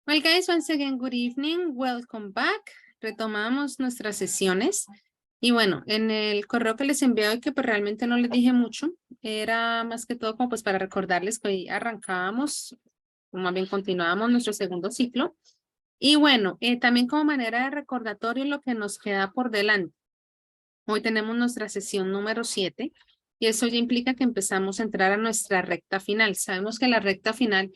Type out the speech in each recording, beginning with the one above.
Well, guys, once again, good evening. Welcome back. Retomamos nuestras sesiones. Y bueno, en el correo que les envié hoy, que pues realmente no les dije mucho, era más que todo como pues para recordarles que hoy arrancábamos, o más bien continuábamos nuestro segundo ciclo. Y bueno, también como manera de recordatorio lo que nos queda por delante. Hoy tenemos nuestra sesión número 7 y eso ya implica que empezamos a entrar a nuestra recta final. Sabemos que la recta final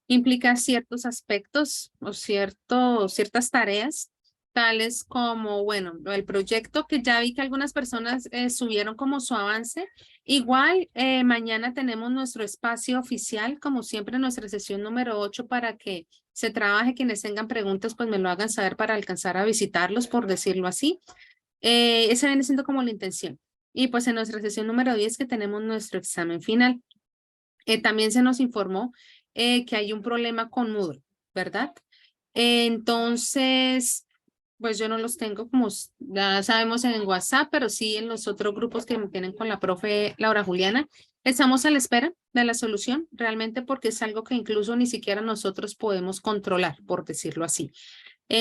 implica ciertos aspectos o ciertas tareas, tales como, bueno, el proyecto que ya vi que algunas personas subieron como su avance. Igual, mañana tenemos nuestro espacio oficial, como siempre, nuestra sesión número 8 para que se trabaje. Quienes tengan preguntas, pues me lo hagan saber para alcanzar a visitarlos, por decirlo así. Esa viene siendo como la intención. Y pues en nuestra sesión número 10 que tenemos nuestro examen final. También se nos informó que hay un problema con Moodle, ¿verdad? Entonces, pues yo no los tengo como ya sabemos en WhatsApp, pero sí en los otros grupos que me tienen con la profe Laura Juliana. Estamos a la espera de la solución, realmente porque es algo que incluso ni siquiera nosotros podemos controlar, por decirlo así.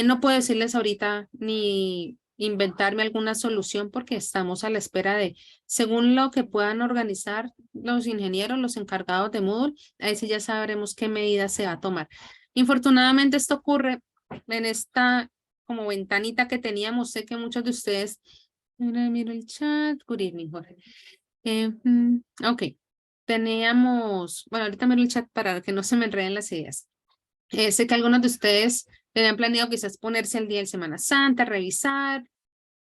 No puedo decirles ahorita ni inventarme alguna solución porque estamos a la espera de, según lo que puedan organizar los ingenieros, los encargados de Moodle, ahí sí ya sabremos qué medidas se va a tomar. Infortunadamente esto ocurre en esta como ventanita que teníamos. Sé que muchos de ustedes, mira el chat, good evening, Jorge. Ok, teníamos, bueno, ahorita miro el chat para que no se me enreden las ideas. Sé que algunos de ustedes tenían planeado quizás ponerse el día de Semana Santa, revisar,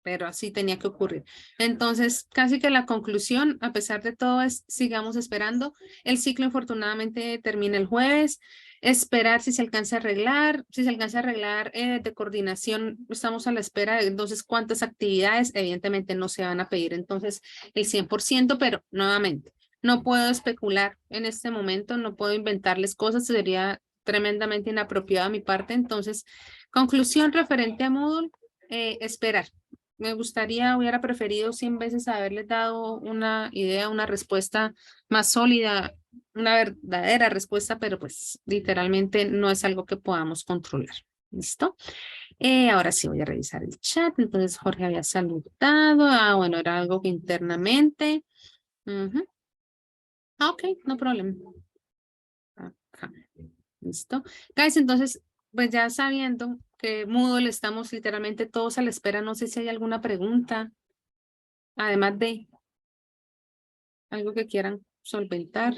pero así tenía que ocurrir. Entonces, casi que la conclusión, a pesar de todo, es sigamos esperando. El ciclo infortunadamente termina el jueves. Esperar si se alcanza a arreglar. Si se alcanza a arreglar de coordinación, estamos a la espera de entonces cuántas actividades. Evidentemente no se van a pedir entonces el 100%, pero nuevamente, no puedo especular en este momento, no puedo inventarles cosas, sería tremendamente inapropiado a mi parte. Entonces, conclusión referente a Moodle, esperar. Me gustaría, hubiera preferido 100 veces haberles dado una idea, una respuesta más sólida, una verdadera respuesta, pero pues literalmente no es algo que podamos controlar. ¿Listo? Ahora sí voy a revisar el chat. Entonces Jorge había saludado. Ah, bueno, era algo que internamente. Ujú. Ah, ok, no problema. Acá. ¿Listo? Guys, entonces, pues ya sabiendo que Moodle estamos literalmente todos a la espera, no sé si hay alguna pregunta, además de algo que quieran solventar.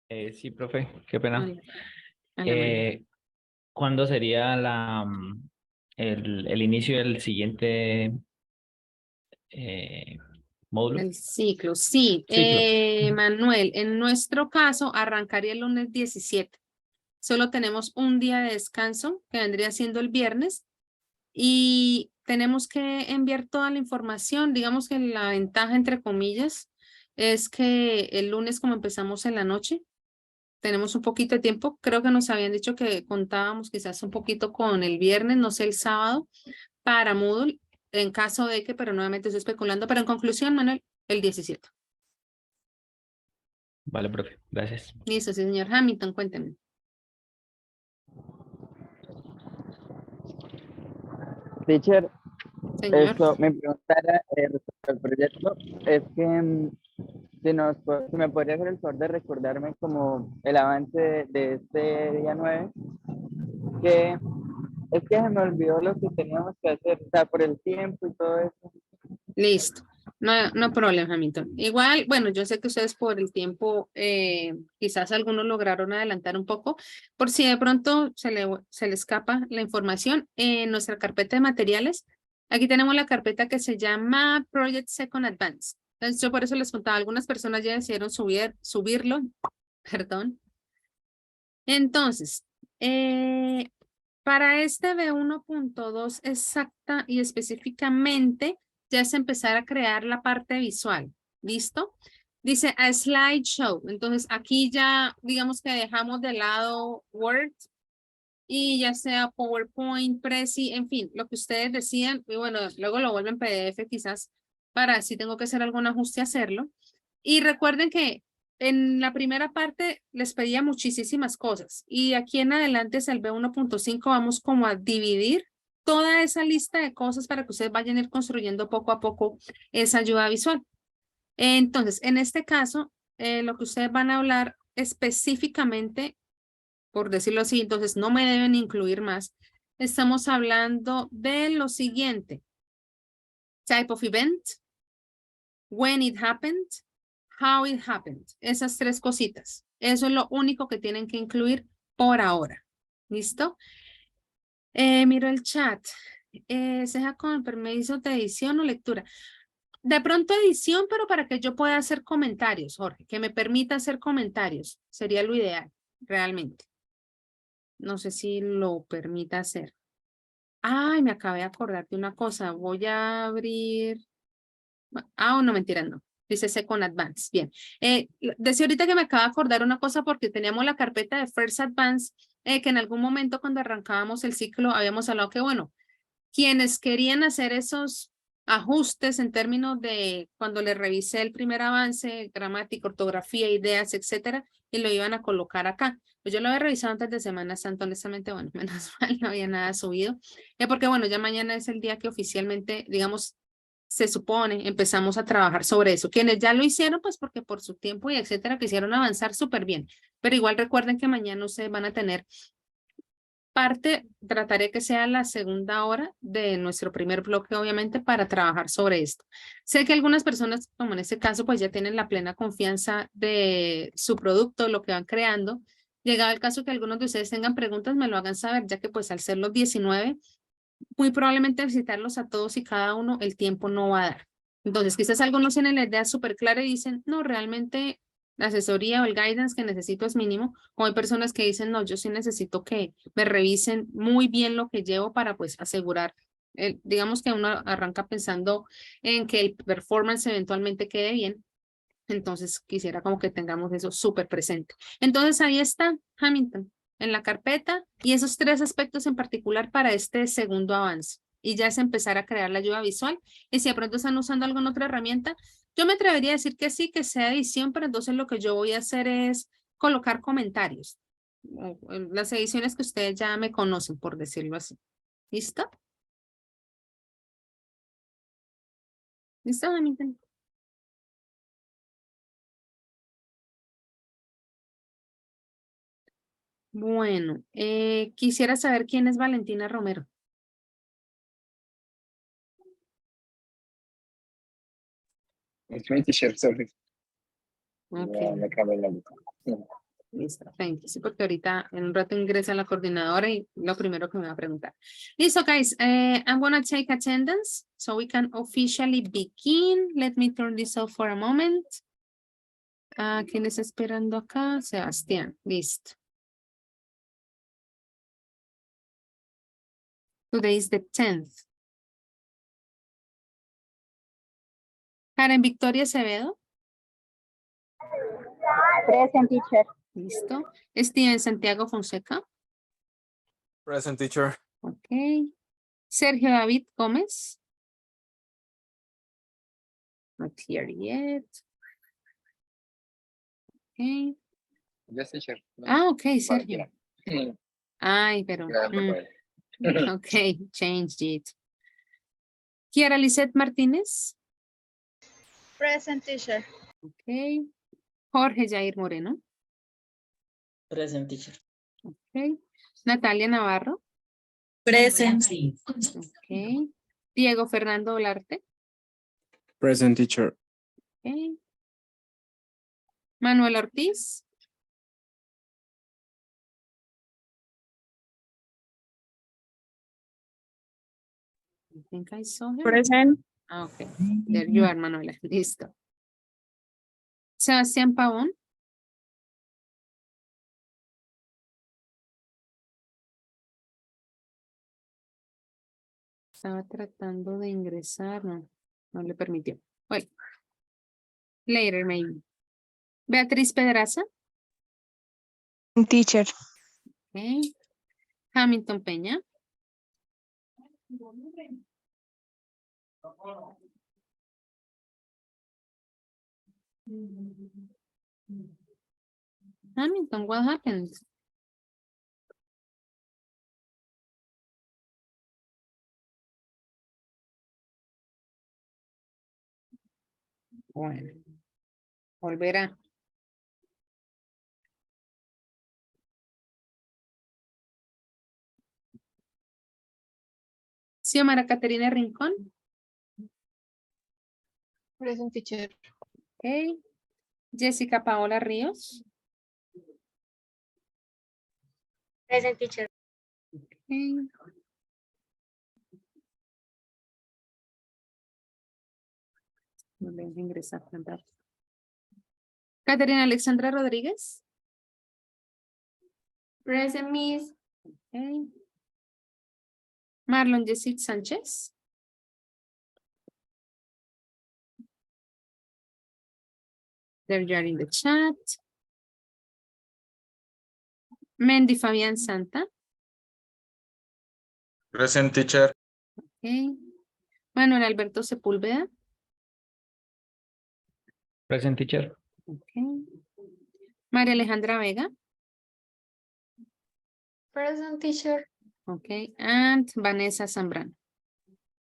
Sí, profe, qué pena. Vale, vale. ¿Cuándo sería el inicio del siguiente módulo? El ciclo, sí. Ciclo. Manuel, en nuestro caso arrancaría el lunes 17. Solo tenemos un día de descanso, que vendría siendo el viernes, y tenemos que enviar toda la información. Digamos que la ventaja, entre comillas, es que el lunes, como empezamos en la noche, tenemos un poquito de tiempo. Creo que nos habían dicho que contábamos quizás un poquito con el viernes, no sé, el sábado, para Moodle, en caso de que, pero nuevamente estoy especulando. Pero en conclusión, Manuel, el 17. Vale, profe, gracias. Listo, sí, señor Hamilton, cuénteme. Teacher, Señor. mi pregunta era, respecto al proyecto es que si me podría hacer el favor de recordarme como el avance de este día 9, que es que se me olvidó lo que teníamos que hacer, o sea, por el tiempo y todo eso. Listo. No, no problema, Hamilton. Igual, bueno, yo sé que ustedes por el tiempo, quizás algunos lograron adelantar un poco, por si de pronto se le escapa la información, en nuestra carpeta de materiales Aquí tenemos la carpeta que se llama Project Second Advance. Entonces, yo por eso les contaba, algunas personas ya decidieron subirlo, perdón. Entonces, para este B1.2 exacta y específicamente, ya es empezar a crear la parte visual. ¿Listo? Dice a slideshow. Entonces, aquí ya digamos que dejamos de lado Word y ya sea PowerPoint, Prezi, en fin, lo que ustedes decían. Y bueno, luego lo vuelven PDF quizás para si tengo que hacer algún ajuste, hacerlo. Y recuerden que en la primera parte les pedía muchísimas cosas y aquí en adelante es el B1.5, vamos como a dividir toda esa lista de cosas para que ustedes vayan a ir construyendo poco a poco esa ayuda visual. Entonces, en este caso, lo que ustedes van a hablar específicamente, por decirlo así, entonces no me deben incluir más. Estamos hablando de lo siguiente. Type of event, when it happened, how it happened. Esas tres cositas. Eso es lo único que tienen que incluir por ahora. ¿Listo? Miro el chat. Sea con permiso de edición o lectura. De pronto edición, pero para que yo pueda hacer comentarios, Jorge, que me permita hacer comentarios. Sería lo ideal, realmente. No sé si lo permita hacer. Ay, me acabé de acordar de una cosa. Voy a abrir. Ah, no, mentira, no. Dice Second Advance. Bien. Decía ahorita que me acaba de acordar una cosa porque teníamos la carpeta de First Advance, que en algún momento cuando arrancábamos el ciclo habíamos hablado que, bueno, quienes querían hacer esos ajustes en términos de cuando les revisé el primer avance, gramática, ortografía, ideas, etcétera, y lo iban a colocar acá. Pues yo lo había revisado antes de Semana Santa, honestamente, bueno, menos mal, no había nada subido. Porque bueno, ya mañana es el día que oficialmente, digamos, se supone, empezamos a trabajar sobre eso. Quienes ya lo hicieron, pues porque por su tiempo y etcétera, quisieron avanzar súper bien. Pero igual recuerden que mañana ustedes van a tener parte, trataré que sea la segunda hora de nuestro primer bloque, obviamente, para trabajar sobre esto. Sé que algunas personas, como en este caso, pues ya tienen la plena confianza de su producto, lo que van creando. Llegado el caso que algunos de ustedes tengan preguntas, me lo hagan saber, ya que pues al ser los 19, muy probablemente visitarlos a todos y cada uno, el tiempo no va a dar. Entonces, quizás algunos tienen la idea súper clara y dicen, no, realmente la asesoría o el guidance que necesito es mínimo. O hay personas que dicen, no, yo sí necesito que me revisen muy bien lo que llevo para pues asegurar, digamos que uno arranca pensando en que el performance eventualmente quede bien. Entonces quisiera como que tengamos eso súper presente. Entonces ahí está Hamilton en la carpeta y esos tres aspectos en particular para este segundo avance. Y ya es empezar a crear la ayuda visual. Y si de pronto están usando alguna otra herramienta, yo me atrevería a decir que sí, que sea edición, pero entonces lo que yo voy a hacer es colocar comentarios. Las ediciones que ustedes ya me conocen, por decirlo así. ¿Listo? ¿Listo, Hamilton? Bueno, quisiera saber quién es Valentina Romero. It's my teacher, sorry. Ok. Ya me acabé la boca. Listo, thank you. Sí, porque ahorita en un rato ingresa la coordinadora y lo primero que me va a preguntar. Listo, guys. I'm gonna take attendance so we can officially begin. Let me turn this off for a moment. ¿Quién está esperando acá? Sebastián. Listo. Today is the 10th. Karen Victoria Acevedo. Present, teacher. Listo. Steven Santiago Fonseca. Present, teacher. Ok. Sergio David Gómez. Not here yet. Ok. Yes, teacher. Ok, Sergio. Ay, pero. Ok, changed it. Kiara Lisette Martínez. Present, teacher. Ok. Jorge Jair Moreno. Present, teacher. Ok. Natalia Navarro. Present. Ok. Diego Fernando Olarte. Present, teacher. Ok. Manuel Ortiz. Ok. think I saw her. Present. Okay, there you are, Manuela. Listo. Sebastián Pavón. Estaba tratando de ingresar, no le permitió. Bueno, later maybe. Beatriz Pedraza. Teacher. Okay. Hamilton Peña. Hamilton, what happened? Bueno, volverá. Xiomara Caterina Rincón. Present teacher. Okay. Jessica Paola Ríos. Present teacher. Okay. No le dejo ingresar tan rápido. Caterina Alexandra Rodríguez. Present Miss. Okay. Marlon Jessic Sánchez. There you are in the chat. Mendy Fabián Santa. Present teacher. Okay. Manuel Alberto Sepúlveda. Present teacher. Okay. María Alejandra Vega. Present teacher. Okay. And Vanessa Zambrano.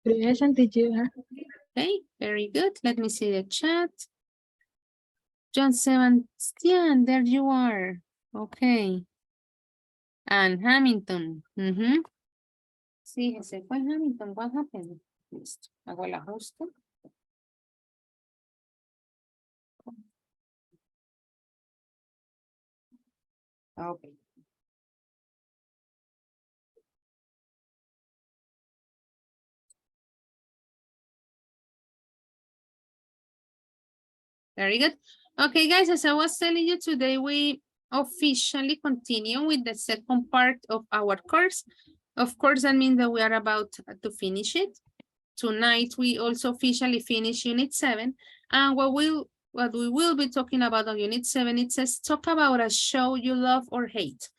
Present teacher. Okay. Very good. Let me see the chat. John Sebastian, there you are. Okay. And Hamilton. Sí, ese fue Hamilton. What happened? Listo. Hago el ajuste. Okay. Very good. Okay, guys, as I was telling you today, we officially continue with the second part of our course. Of course, that means that we are about to finish it. Tonight, we also officially finish Unit 7. And what we will be talking about on Unit 7, it says, talk about a show you love or hate.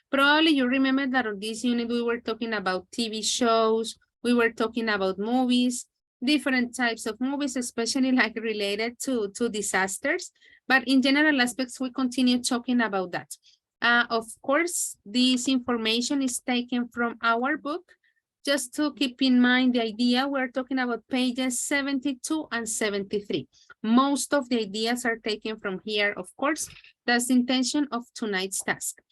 Probably you remember that on this unit, we were talking about TV shows, we were talking about movies, different types of movies, especially like related to disasters. But in general aspects, we continue talking about that. Of course, this information is taken from our book. Just to keep in mind the idea, we're talking about pages 72 and 73. Most of the ideas are taken from here, of course. That's the intention of tonight's task.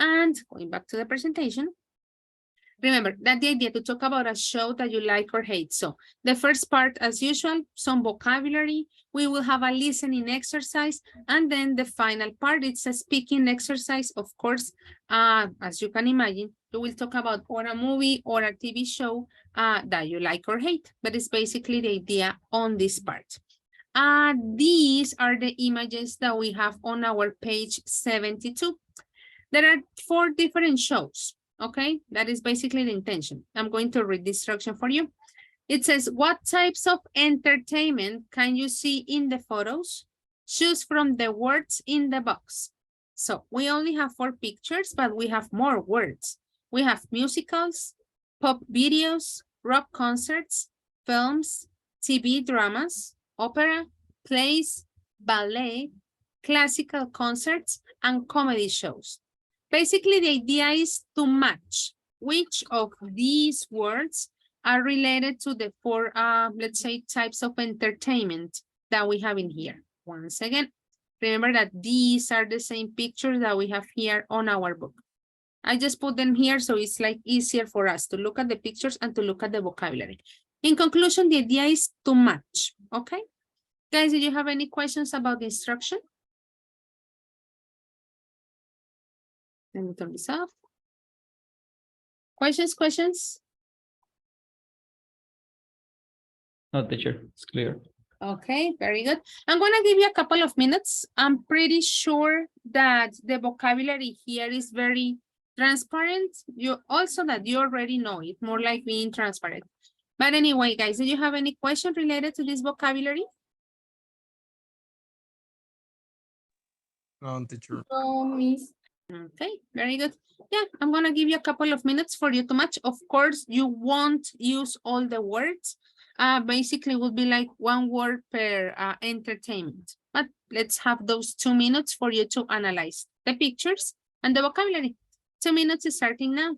And going back to the presentation, remember that the idea to talk about a show that you like or hate. So the first part, as usual, some vocabulary. We will have a listening exercise. And then the final part, it's a speaking exercise. Of course, as you can imagine, you will talk about or a movie or a TV show that you like or hate. But it's basically the idea on this part. These are the images that we have on our page 72. There are 4 different shows. Okay, that is basically the intention. I'm going to read the instruction for you. It says, what types of entertainment can you see in the photos? Choose from the words in the box. So we only have 4 pictures, but we have more words. We have musicals, pop videos, rock concerts, films, TV dramas, opera, plays, ballet, classical concerts, and comedy shows. Basically, the idea is to match which of these words are related to the 4, let's say, types of entertainment that we have in here. Once again, remember that these are the same pictures that we have here on our book. I just put them here so it's like easier for us to look at the pictures and to look at the vocabulary. In conclusion, the idea is to match, okay? Guys, do you have any questions about the instruction? Let me turn this off. Questions? No, teacher, it's clear. Okay, very good. I'm gonna give you a couple of minutes. I'm pretty sure that the vocabulary here is very transparent. You also that you already know it, more like being transparent. But anyway, guys, do you have any question related to this vocabulary? No, teacher. No, Miss. Okay, very good. Yeah, I'm gonna give you a couple of minutes for you to match. Of course, you won't use all the words. Basically would be like one word per entertainment. But let's have those 2 minutes for you to analyze the pictures and the vocabulary. 2 minutes is starting now.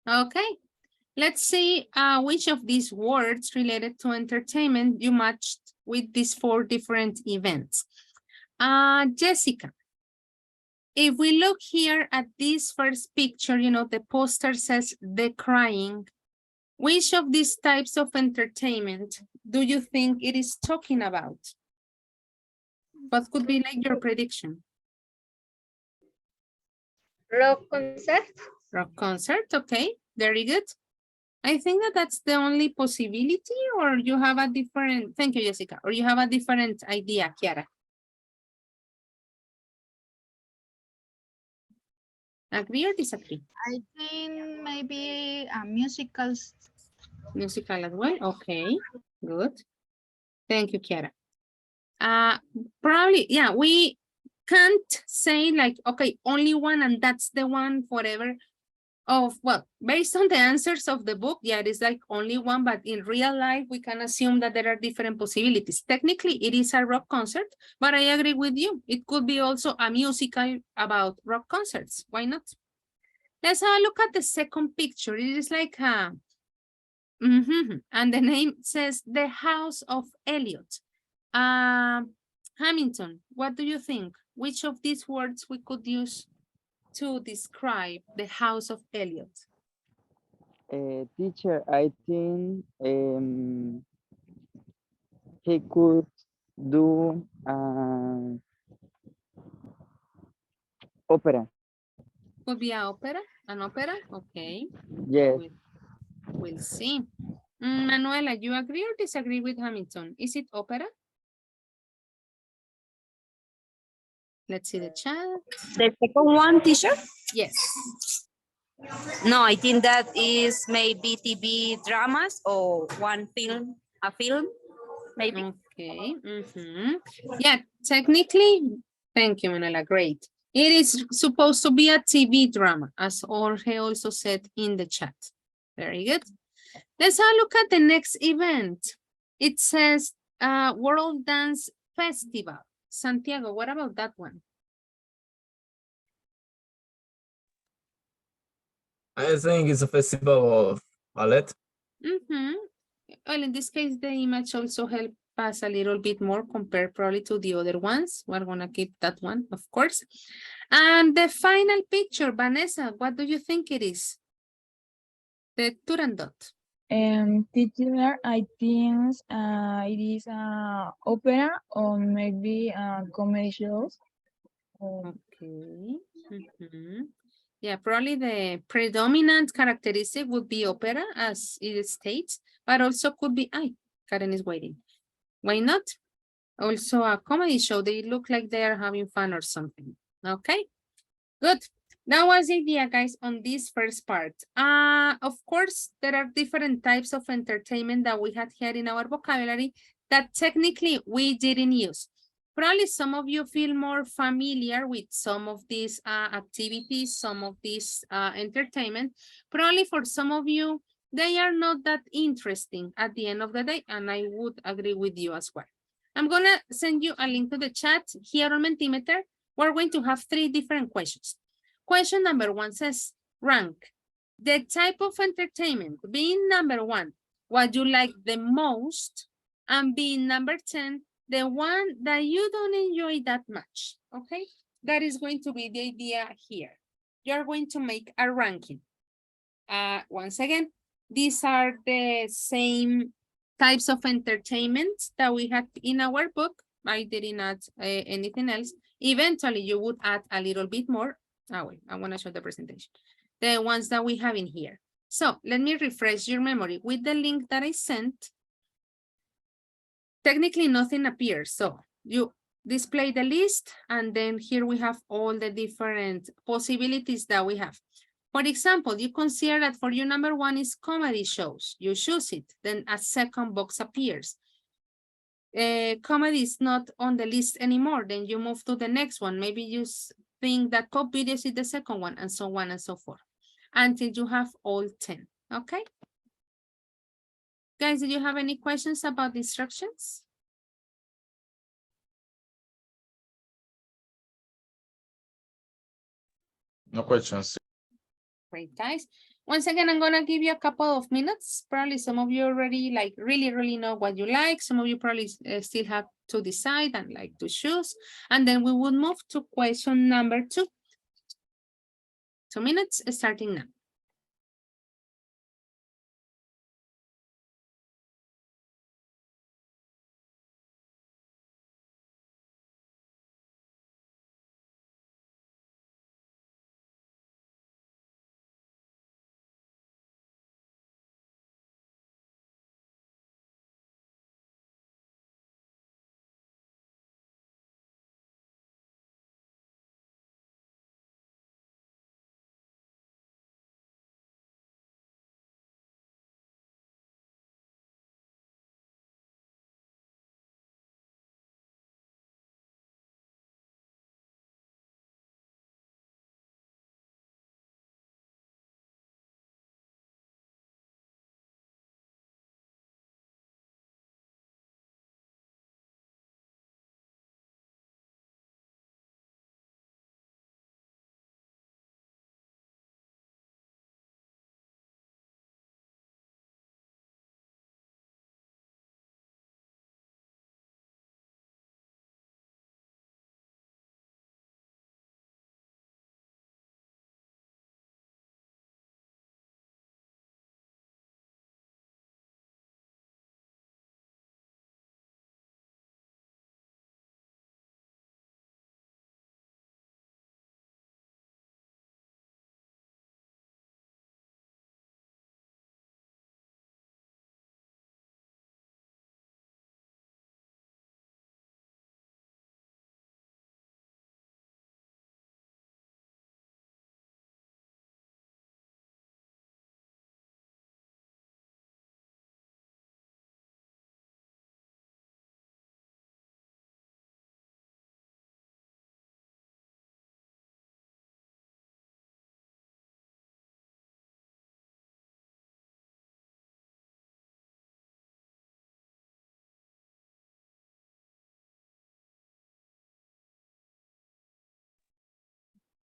Okay, let's see which of these words related to entertainment you matched with these 4 different events. Jessica, if we look here at this first picture, you know, the poster says the crying. Which of these types of entertainment do you think it is talking about? What could be like your prediction? Rock concert. Rock concert, okay, very good. I think that that's the only possibility, or you have a different, thank you, Jessica, or you have a different idea, Kiara. Agree or disagree? I think maybe musicals. Musical as well, okay, good. Thank you, Kiara. Probably, yeah, we can't say like, okay, only one and that's the one forever. Well, based on the answers of the book, yeah, it is like only one, but in real life, we can assume that there are different possibilities. Technically, it is a rock concert, but I agree with you. It could be also a musical about rock concerts. Why not? Let's have a look at the second picture. It is like a, and the name says The House of Eliot. Hamilton, what do you think? Which of these words we could use to describe the House of Eliot? Teacher, I think he could do opera. Could be an opera, okay. Yes. We'll see. Manuela, you agree or disagree with Hamilton? Is it opera? Let's see the chat. The second one, teacher? Yes. No, I think that is maybe TV dramas or a film, maybe. Okay. Yeah, technically, thank you, Manuela. Great. It is supposed to be a TV drama, as Jorge also said in the chat. Very good. Let's have a look at the next event. It says World Dance Festival. Santiago, what about that one? I think it's a festival of ballet. Well, in this case, the image also help us a little bit more compared probably to the other ones. We're gonna keep that one, of course. And the final picture, Vanessa, what do you think it is? The Turandot. Teacher, I think it is opera or maybe comedy shows. Okay. Yeah, probably the predominant characteristic would be opera, as it states, but also could be, Karen is waiting. Why not? Also a comedy show. They look like they are having fun or something. Okay, good. That was the idea, guys, on this first part. Of course, there are different types of entertainment that we had here in our vocabulary that technically we didn't use. Probably some of you feel more familiar with some of these activities, some of these entertainment. Probably for some of you, they are not that interesting at the end of the day, and I would agree with you as well. I'm gonna send you a link to the chat here on Mentimeter. We're going to have 3 different questions. Question number 1 says, rank the type of entertainment, being number 1, what you like the most, and being number 10, the one that you don't enjoy that much, okay? That is going to be the idea here. You're going to make a ranking. Once again, these are the same types of entertainment that we had in our book. I didn't add anything else. Eventually, you would add a little bit more. Wait, I want to show the presentation. The ones that we have in here. So let me refresh your memory with the link that I sent. Technically, nothing appears. So you display the list, and then here we have all the different possibilities that we have. For example, you consider that for you, number 1 is comedy shows. You choose it, then a second box appears. Comedy is not on the list anymore, then you move to the next one. Maybe you think that pop videos is the second one, and so on and so forth, until you have all 10, okay? Guys, do you have any questions about the instructions? No questions. Great, guys. Once again, I'm gonna give you a couple of minutes. Probably some of you already like really know what you like. Some of you probably still have to decide and like to choose. And then we will move to question number 2. 2 minutes starting now.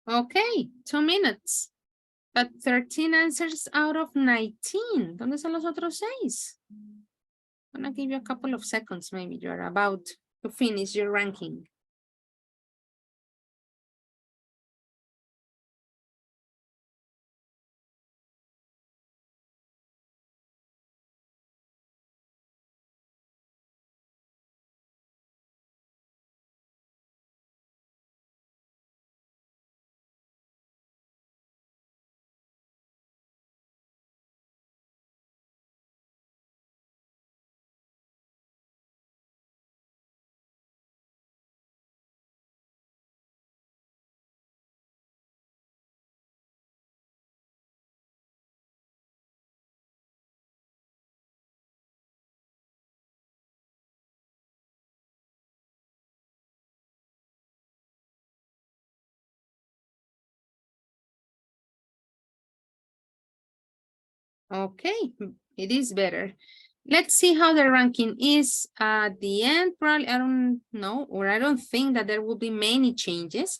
Okay, 2 minutes. But 13 answers out of 19. ¿Dónde están los otros 6? I'm gonna give you a couple of seconds. Maybe you're about to finish your ranking. Okay, it is better. Let's see how the ranking is at the end. Probably, I don't know, or I don't think that there will be many changes.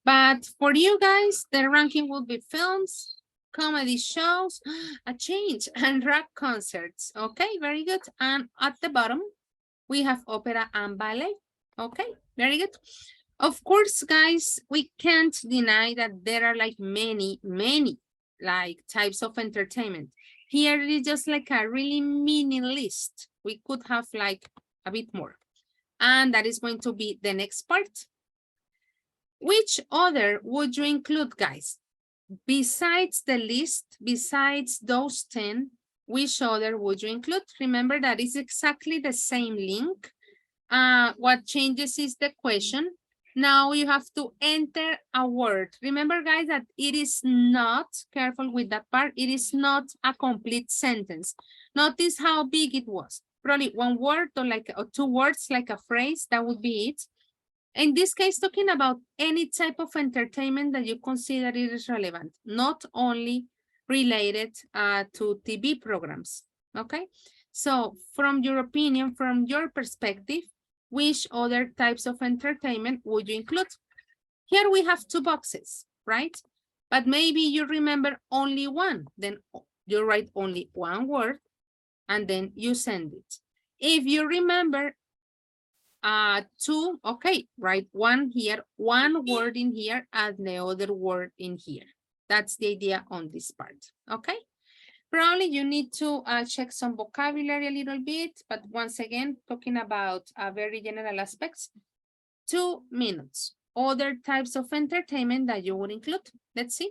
But for you guys, the ranking will be films, comedy shows, a change, and rock concerts. Okay, very good. And at the bottom, we have opera and ballet. Okay, very good. Of course, guys, we can't deny that there are like many like types of entertainment. Here it is just like a really mini list. We could have like a bit more. And that is going to be the next part. Which other would you include, guys? Besides the list, besides those 10, which other would you include? Remember that it's exactly the same link. What changes is the question. Now you have to enter a word. Remember, guys, that it is not, careful with that part, it is not a complete sentence. Notice how big it was. Probably one word or 2 words, like a phrase, that would be it. In this case, talking about any type of entertainment that you consider it is relevant, not only related to TV programs, okay? So from your opinion, from your perspective, which other types of entertainment would you include? Here we have 2 boxes, right? But maybe you remember only one, then you write only one word and then you send it. If you remember 2, okay, write one here, one word in here and the other word in here. That's the idea on this part, okay? Probably you need to check some vocabulary a little bit, but once again, talking about very general aspects. 2 minutes. Other types of entertainment that you would include. Let's see.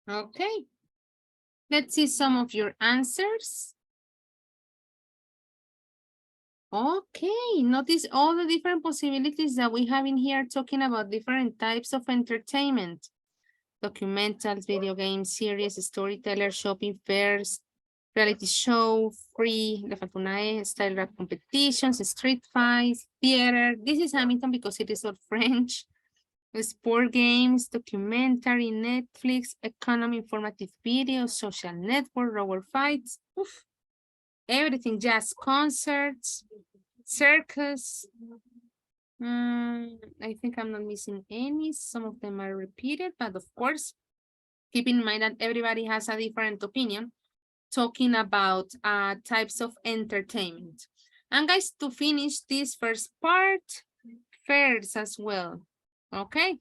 Okay. Let's see some of your answers. Okay, notice all the different possibilities that we have in here talking about different types of entertainment. Documentals, video games, series, storyteller, shopping, fairs, reality show, free, La Falconae, style rap competitions, street fights, theater. This is Hamilton because it is all French. Sport games, documentary, Netflix, economy, informative videos, social network, robot fights. Oof. Everything, jazz concerts, circus. I think I'm not missing any. Some of them are repeated, but of course, keep in mind that everybody has a different opinion talking about types of entertainment. And guys, to finish this first part, fairs as well. Okay.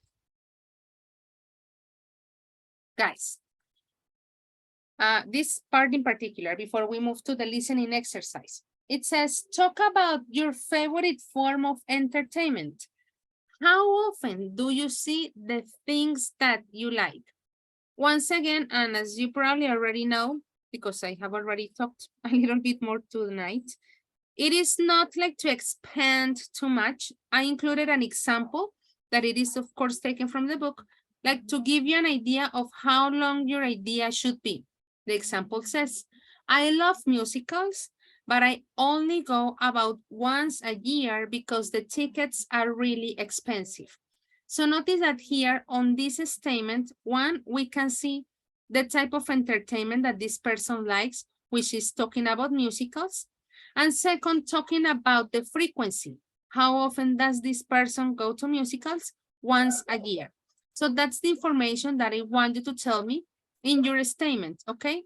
Guys, this part in particular, before we move to the listening exercise, it says, talk about your favorite form of entertainment. How often do you see the things that you like? Once again, and as you probably already know, because I have already talked a little bit more tonight, it is not like to expand too much. I included an example that it is, of course, taken from the book, like to give you an idea of how long your idea should be. The example says, I love musicals, but I only go about once a year because the tickets are really expensive. So notice that here on this statement, one, we can see the type of entertainment that this person likes, which is talking about musicals. And second, talking about the frequency. How often does this person go to musicals? Once a year. So that's the information that I want you to tell me in your statement, okay?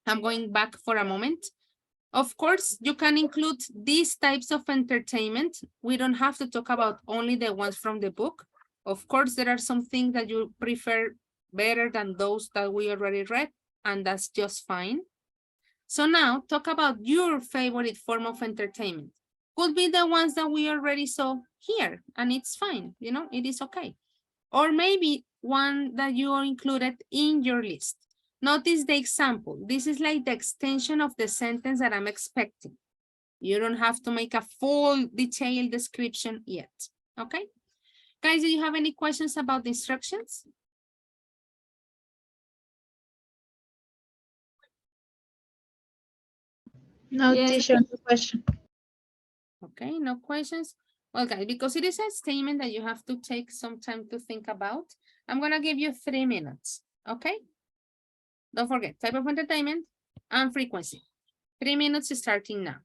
I'm going back for a moment. Of course, you can include these types of entertainment. We don't have to talk about only the ones from the book. Of course, there are some things that you prefer better than those that we already read, and that's just fine. So now talk about your favorite form of entertainment. Could be the ones that we already saw here, and it's fine, you know, it is okay. Or maybe one that you included in your list. Notice the example. This is like the extension of the sentence that I'm expecting. You don't have to make a full detailed description yet, okay? Guys, do you have any questions about the instructions? No, Yes. teacher, no question. Okay, no questions. Well, guys, because it is a statement that you have to take some time to think about, I'm gonna give you 3 minutes, okay? Don't forget, type of entertainment and frequency. 3 minutes starting now.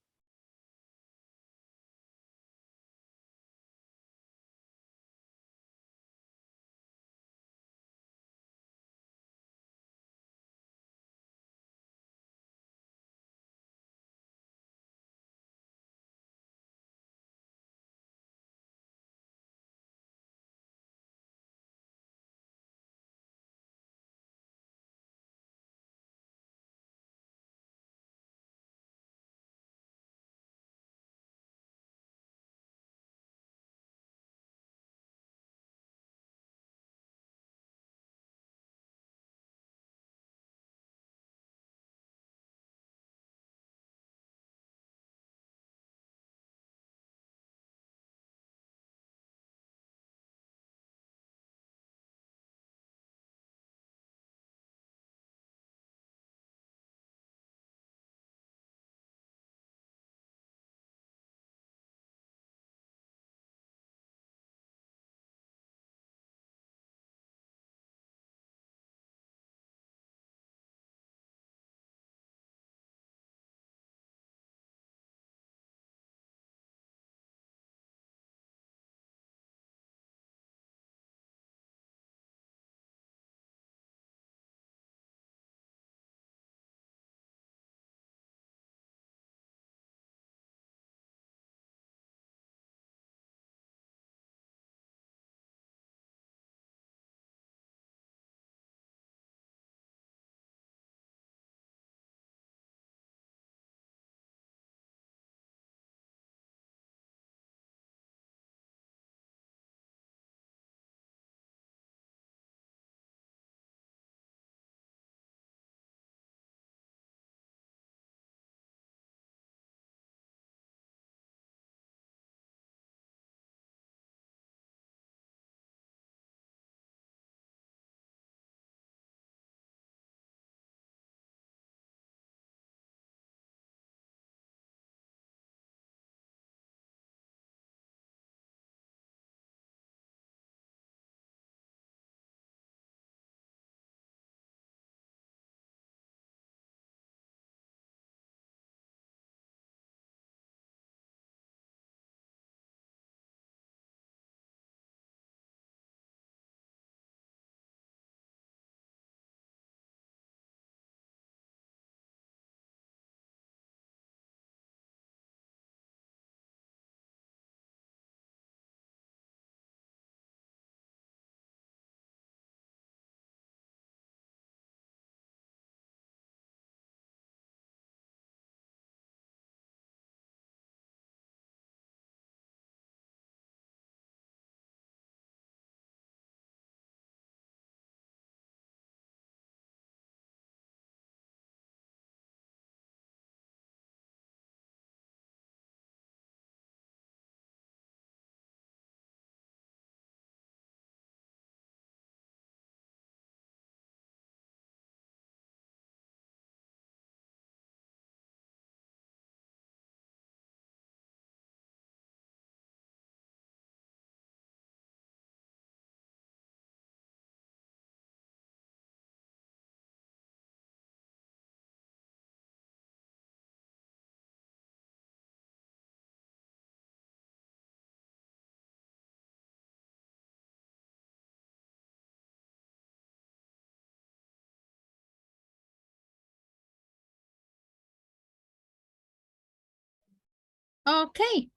Okay.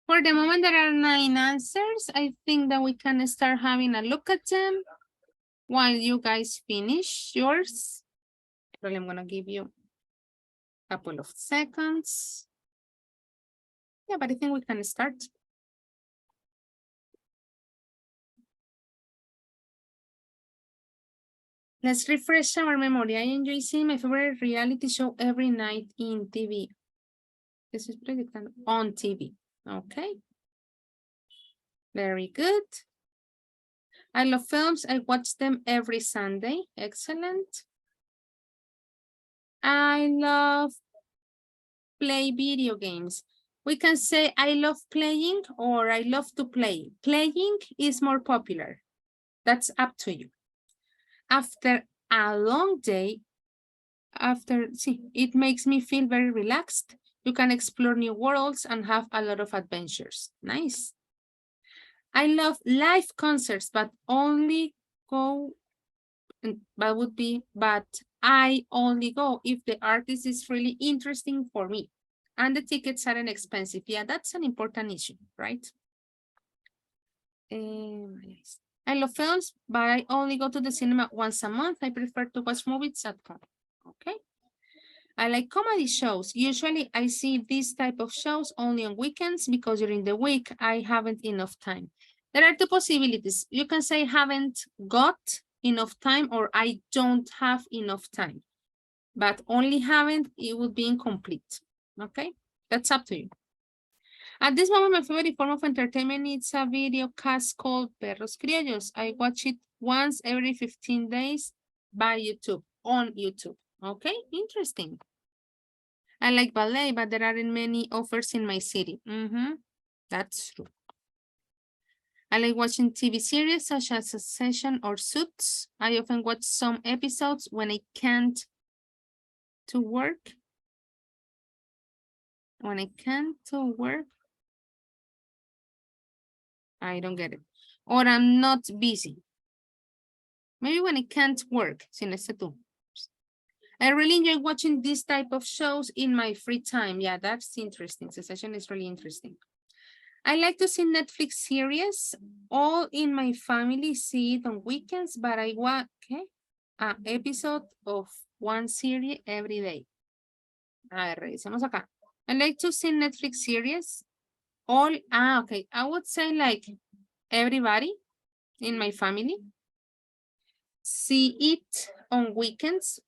For the moment, there are 9 answers. I think that we can start having a look at them while you guys finish yours. But I'm going to give you a couple of seconds. Yeah, but I think we can start. Let's refresh our memory. I enjoy seeing my favorite reality show every night in TV. This is predicted on TV. Okay. Very good. I love films. I watch them every Sunday. Excellent. I love play video games. We can say I love playing or I love to play. Playing is more popular. That's up to you. After a long day, it makes me feel very relaxed. You can explore new worlds and have a lot of adventures. Nice. I love live concerts, but only go, but I only go if the artist is really interesting for me. And the tickets aren't expensive. Yeah, that's an important issue, right? I love films, but I only go to the cinema once a month. I prefer to watch movies at home. Okay. I like comedy shows. Usually I see this type of shows only on weekends because during the week I haven't enough time. There are two possibilities. You can say haven't got enough time or I don't have enough time. But only haven't, it would be incomplete. Okay, that's up to you. At this moment, my favorite form of entertainment is a video cast called Perros Criollos. I watch it once every 15 days by YouTube, on YouTube. Okay, interesting. I like ballet, but there aren't many offers in my city. That's true. I like watching TV series such as Succession or Suits. I often watch some episodes when I can't to work. When I can't to work, I don't get it. Or I'm not busy. Maybe when I can't work, sin este tú. I really enjoy watching this type of shows in my free time. Yeah, that's interesting. Succession is really interesting. I like to see Netflix series. All in my family see it on weekends, but I want an episode of one series every day. A ver, revisemos acá. I like to see Netflix series. Okay. I would say like everybody in my family see it on weekends.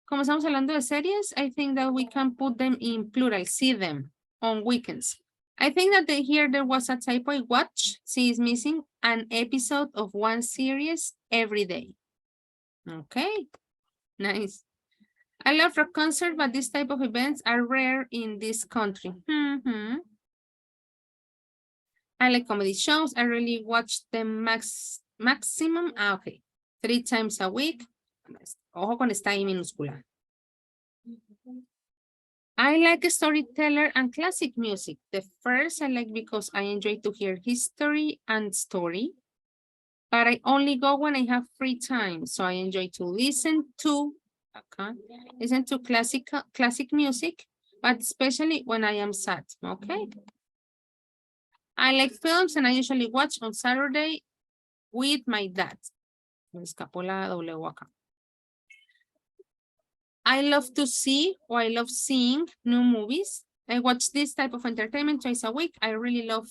Como estamos hablando de series, I think that we can put them in plural, see them on weekends. I think that here there was a typo. I watch, see is missing an episode of one series every day. Okay, nice. I love rock concert, but this type of events are rare in this country. I like comedy shows. I really watch them maximum, okay, 3 times a week. Ojo con esta I minúscula. I like storyteller and classic music. The first I like because I enjoy to hear history and story, but I only go when I have free time. So I enjoy to listen to classic music, but especially when I am sad, okay? I like films and I usually watch on Saturday with my dad. Me escapó la W acá. I love to see or I love seeing new movies. I watch this type of entertainment twice a week. I really love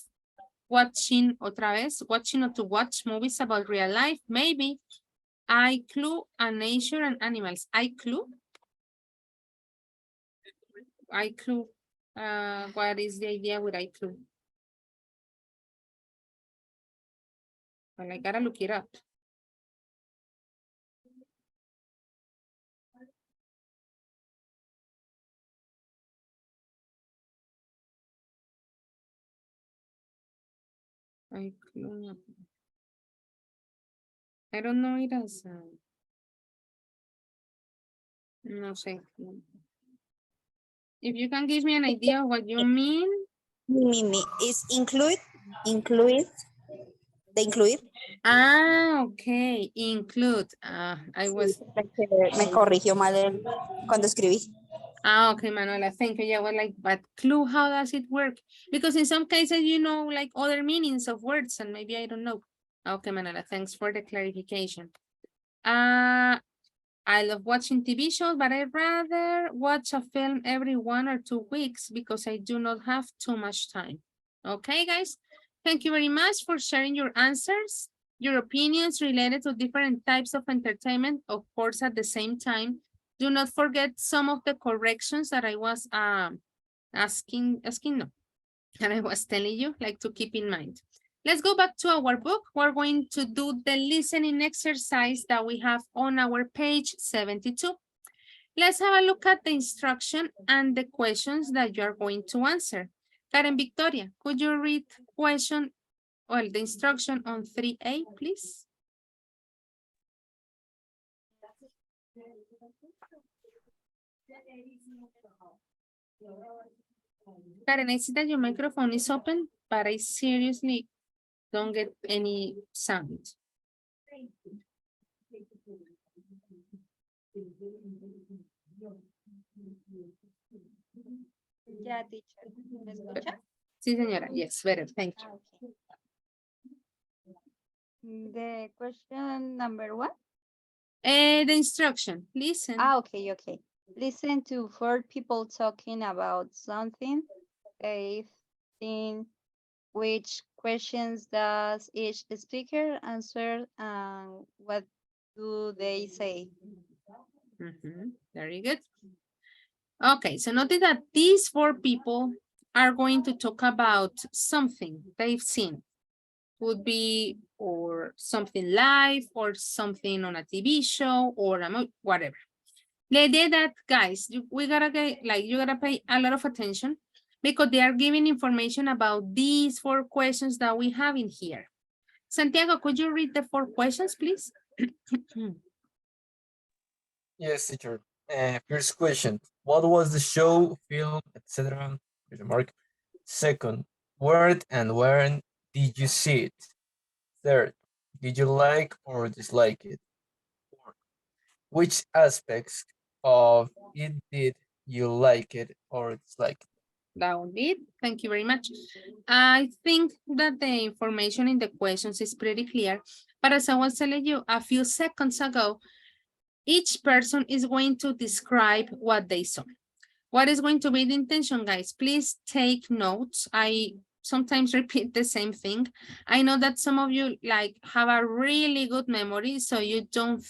watching or to watch movies about real life. Maybe iClue and nature and animals. iClue. What is the idea with iClue? Well, I gotta look it up. iClue. I don't know it as no sé. If you can give me an idea of what you mean. Is include. The include. Okay, include. I was. Me corrigió mal cuando escribí. Ah, okay, Manuela, thank you. Yeah, well, like, but clue, how does it work? Because in some cases, you know, like other meanings of words, and maybe I don't know. Okay, Manuela, thanks for the clarification. I love watching TV shows, but I'd rather watch a film every 1 or 2 weeks because I do not have too much time. Okay, guys, thank you very much for sharing your answers, your opinions related to different types of entertainment. Of course, at the same time, do not forget some of the corrections that I was asking no, and I was telling you, like, to keep in mind. Let's go back to our book. We're going to do the listening exercise that we have on our page 72. Let's have a look at the instruction and the questions that you're going to answer. Karen Victoria, could you read the instruction on 3A, please? Karen, I see that your microphone is open, but I seriously don't get any sound. Ya, teacher. ¿Me escucha? Sí, señora. Yes, better. Thank you. Okay. The question number 1? The instruction, listen. Okay. Listen to 4 people talking about something they've seen. Which questions does each speaker answer and what do they say? Very good. Okay, so notice that these 4 people are going to talk about something they've seen. Could be or something live or something on a TV show or whatever. The idea that, guys, we gotta get, like, you gotta pay a lot of attention because they are giving information about these 4 questions that we have in here. Santiago, could you read the 4 questions, please? Yes, teacher. First question: what was the show, film, etc.? Mark. Second, where and when did you see it? Third, did you like or dislike it? Fourth, which aspects of it did you like it or dislike it? That would be it. Thank you very much. I think that the information in the questions is pretty clear, but as I was telling you a few seconds ago, each person is going to describe what they saw. What is going to be the intention, guys? Please take notes. I sometimes repeat the same thing. I know that some of you like have a really good memory, so you don't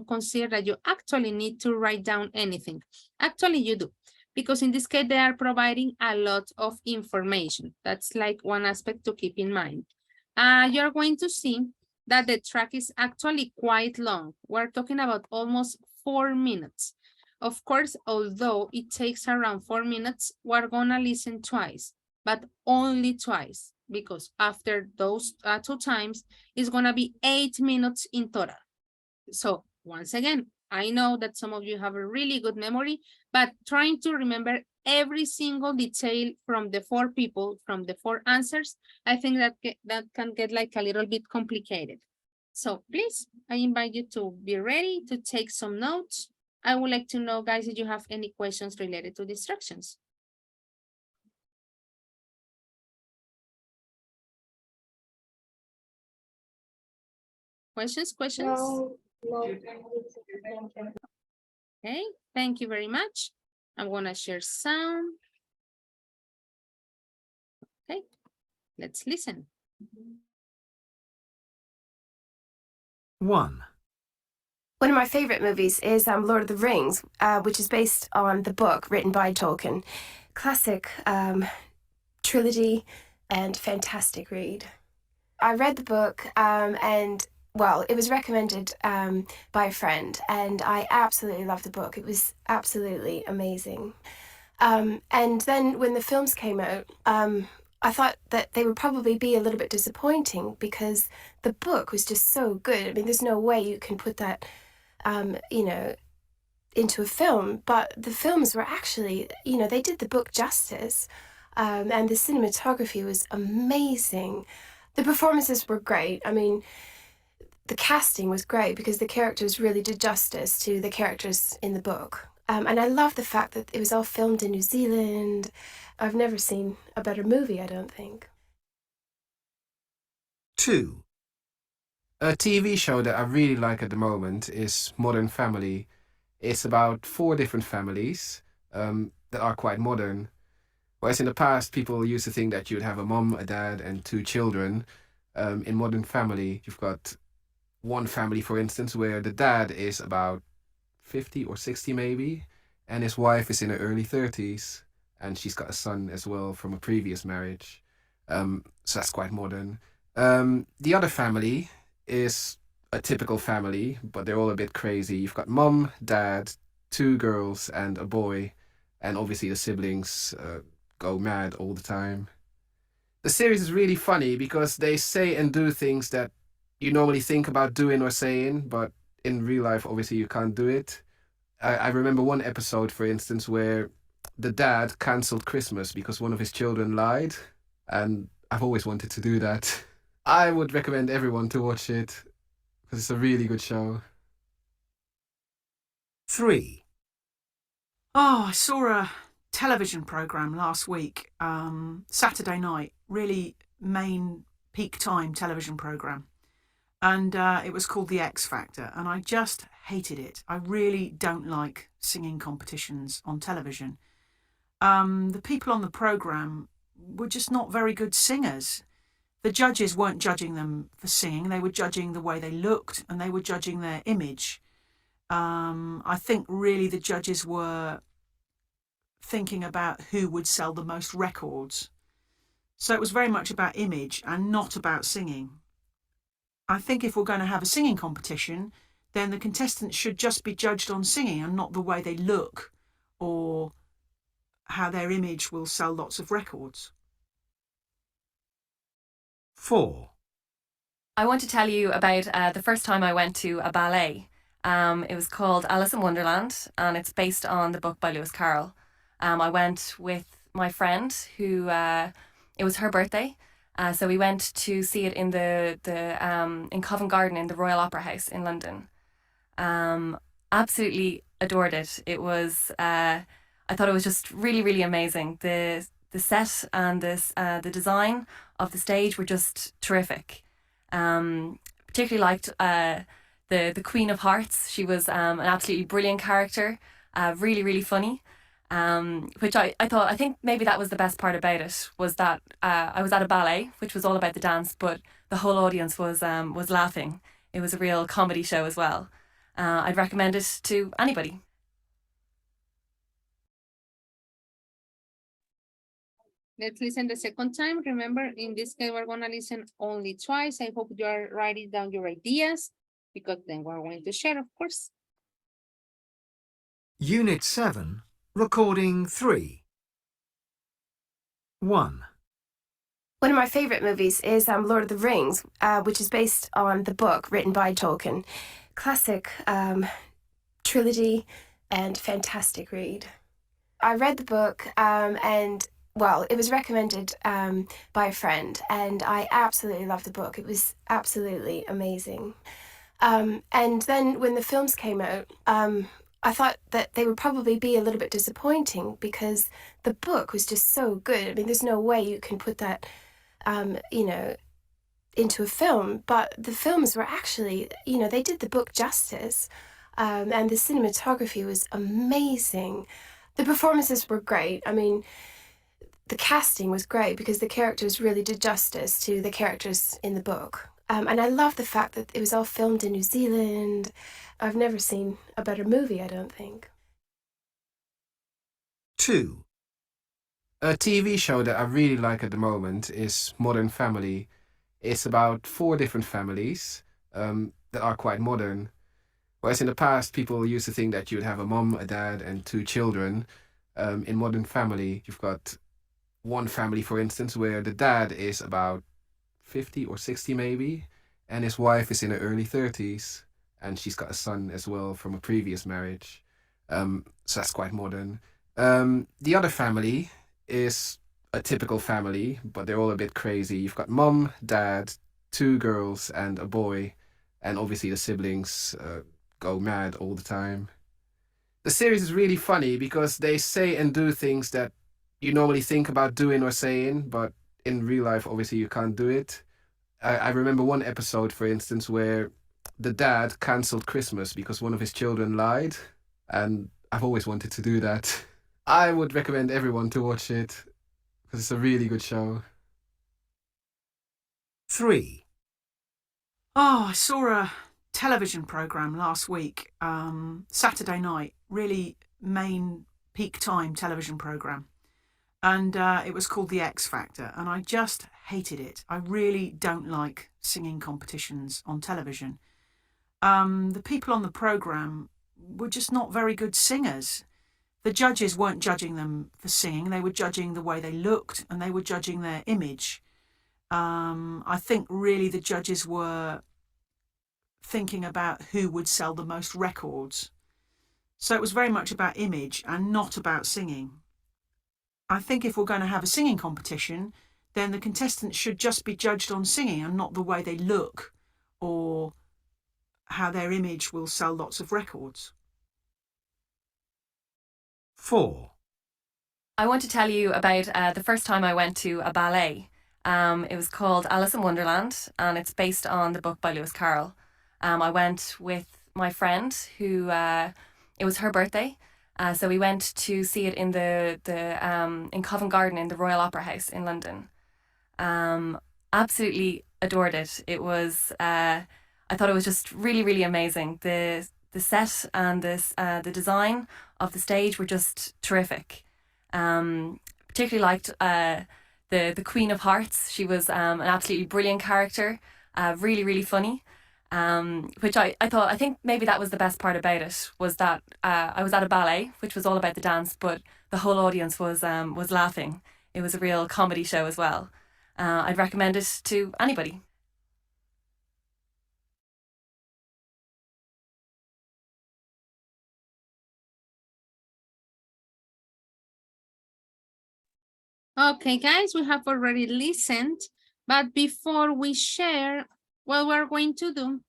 consider that you actually need to write down anything. Actually, you do, because in this case, they are providing a lot of information. That's like one aspect to keep in mind. You're going to see that the track is actually quite long. We're talking about almost 4 minutes. Of course, although it takes around 4 minutes, we're gonna listen twice, but only twice, because after those 2 times, it's gonna be 8 minutes in total. So once again, I know that some of you have a really good memory, but trying to remember every single detail from the 4 people, from the 4 answers, I think that can get like a little bit complicated. So please, I invite you to be ready to take some notes. I would like to know, guys, if you have any questions related to the instructions. Questions? No. Okay, thank you very much. I'm gonna share sound. Okay, let's listen. 1. One of my favorite movies is Lord of the Rings, which is based on the book written by Tolkien. Classic trilogy and fantastic read. I read the book and, well, it was recommended by a friend, and I absolutely loved the book. It was absolutely amazing. And then when the films came out, I thought that they would probably be a little bit disappointing because the book was just so good. I mean, there's no way you can put that, into a film, but the films were actually, they did the book justice, and the cinematography was amazing. The performances were great. I mean, the casting was great because the characters really did justice to the characters in the book. And I love the fact that it was all filmed in New Zealand. I've never seen a better movie, I don't think. 2. A TV show that I really like at the moment is Modern Family. It's about 4 different families that are quite modern. Whereas in the past, people used to think that you'd have a mom, a dad, and 2 children. In Modern Family, you've got one family, for instance, where the dad is about 50 or 60 maybe, and his wife is in her early 30s, and she's got a son as well from a previous marriage. So that's quite modern. The other family is a typical family, but they're all a bit crazy. You've got mom, dad, 2 girls, and a boy, and obviously the siblings go mad all the time. The series is really funny because they say and do things that you normally think about doing or saying, but in real life, obviously, you can't do it. I remember one episode, for instance, where the dad cancelled Christmas because one of his children lied, and I've always wanted to do that. I would recommend everyone to watch it because it's a really good show. 3. Oh, I saw a television programme last week, Saturday night, really main peak time television programme. And it was called The X Factor, and I just hated it. I really don't like singing competitions on television. The people on the programme were just not very good singers. The judges weren't judging them for singing, they were judging the way they looked, and they were judging their image. I think really the judges were thinking about who would sell the most records. So it was very much about image and not about singing. I think if we're going to have a singing competition, then the contestants should just be judged on singing and not the way they look or how their image will sell lots of records. 4. I want to tell you about the first time I went to a ballet. It was called Alice in Wonderland, and it's based on the book by Lewis Carroll. I went with my friend who, it was her birthday, so we went to see it in in Covent Garden in the Royal Opera House in London. Absolutely adored it. It was, I thought it was just really, really amazing. The set and the design of the stage were just terrific. Particularly liked the Queen of Hearts. She was an absolutely brilliant character, really, really funny. Which I think maybe that was the best part about it, was that I was at a ballet, which was all about the dance, but the whole audience was laughing. It was a real comedy show as well. I'd recommend it to anybody. Let's listen the second time. Remember, in this case, we're going to listen only twice. I hope you are writing down your ideas, because then we're going to share, of course. Unit 7, Recording 3. 1. One of my favourite movies is Lord of the Rings, which is based on the book written by Tolkien. Classic trilogy and fantastic read. I read the book and, well, it was recommended by a friend, and I absolutely loved the book. It was absolutely amazing. And then when the films came out, I thought that they would probably be a little bit disappointing because the book was just so good. I mean, there's no way you can put that, into a film. But the films were actually, they did the book justice. And the cinematography was amazing. The performances were great. I mean, the casting was great because the characters really did justice to the characters in the book. And I love the fact that it was all filmed in New Zealand. I've never seen a better movie, I don't think. 2. A TV show that I really like at the moment is Modern Family. It's about 4 different families that are quite modern. Whereas in the past, people used to think that you'd have a mom, a dad, and 2 children. In Modern Family, you've got one family, for instance, where the dad is about 50 or 60 maybe, and his wife is in her early 30s, and she's got a son as well from a previous marriage. So that's quite modern. The other family is a typical family, but they're all a bit crazy. You've got mom, dad, 2 girls, and a boy, and obviously the siblings go mad all the time. The series is really funny because they say and do things that you normally think about doing or saying, but in real life, obviously, you can't do it. I remember one episode, for instance, where the dad cancelled Christmas because one of his children lied, and I've always wanted to do that. I would recommend everyone to watch it because it's a really good show. 3. Oh, I saw a television program last week, Saturday night, really main peak time television program. And it was called The X Factor, and I just hated it. I really don't like singing competitions on television. The people on the program were just not very good singers. The judges weren't judging them for singing, they were judging the way they looked and they were judging their image. I think really the judges were thinking about who would sell the most records. So it was very much about image and not about singing. I think if we're going to have a singing competition, then the contestants should just be judged on singing and not the way they look or how their image will sell lots of records. 4. I want to tell you about the first time I went to a ballet. It was called Alice in Wonderland, and it's based on the book by Lewis Carroll. I went with my friend who, it was her birthday, so we went to see it in in Covent Garden in the Royal Opera House in London. Absolutely adored it. It was, I thought it was just really, really amazing. The set and the design of the stage were just terrific. Particularly liked the Queen of Hearts. She was an absolutely brilliant character, really, really funny. Which I think maybe that was the best part about it, was that I was at a ballet, which was all about the dance, but the whole audience was laughing. It was a real comedy show as well. I'd recommend it to anybody. Okay, guys, we have already listened, but before we share, what we're going to do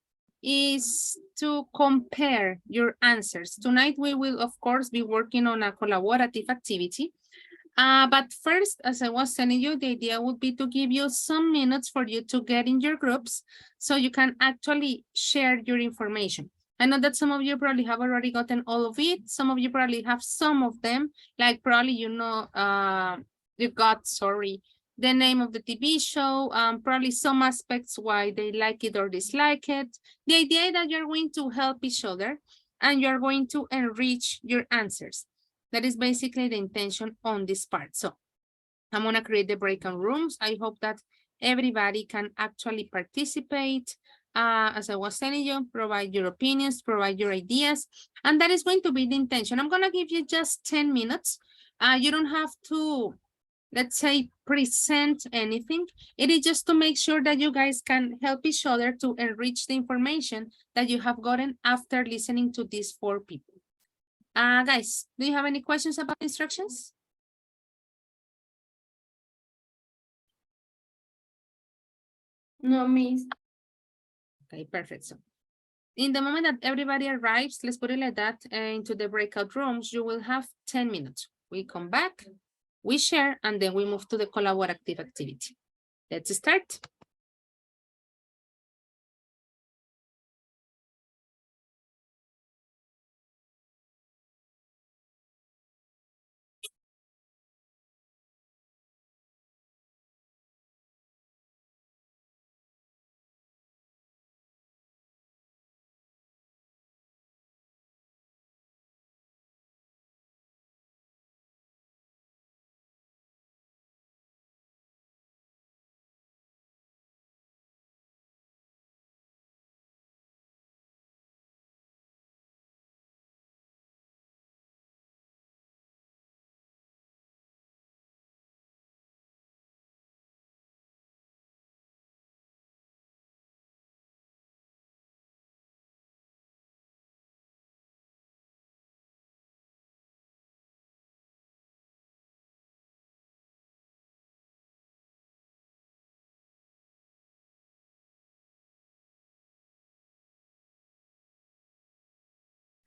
is to compare your answers. Tonight, we will, of course, be working on a collaborative activity. But first, as I was telling you, the idea would be to give you some minutes for you to get in your groups so you can actually share your information. I know that some of you probably have already gotten all of it. Some of you probably have some of them, like probably, you got, the name of the TV show, probably some aspects why they like it or dislike it. The idea is that you're going to help each other and you're going to enrich your answers. That is basically the intention on this part. So I'm going to create the breakout rooms. I hope that everybody can actually participate. As I was telling you, provide your opinions, provide your ideas, and that is going to be the intention. I'm going to give you just 10 minutes. You don't have to, let's say, present anything. It is just to make sure that you guys can help each other to enrich the information that you have gotten after listening to these 4 people. Guys, do you have any questions about instructions? No, miss. Okay, perfect. So in the moment that everybody arrives, let's put it like that, into the breakout rooms, you will have 10 minutes. We come back, we share, and then we move to the collaborative activity. Let's start.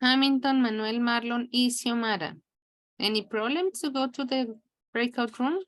Hamilton, Manuel, Marlon, y Xiomara. Any problem to go to the breakout room?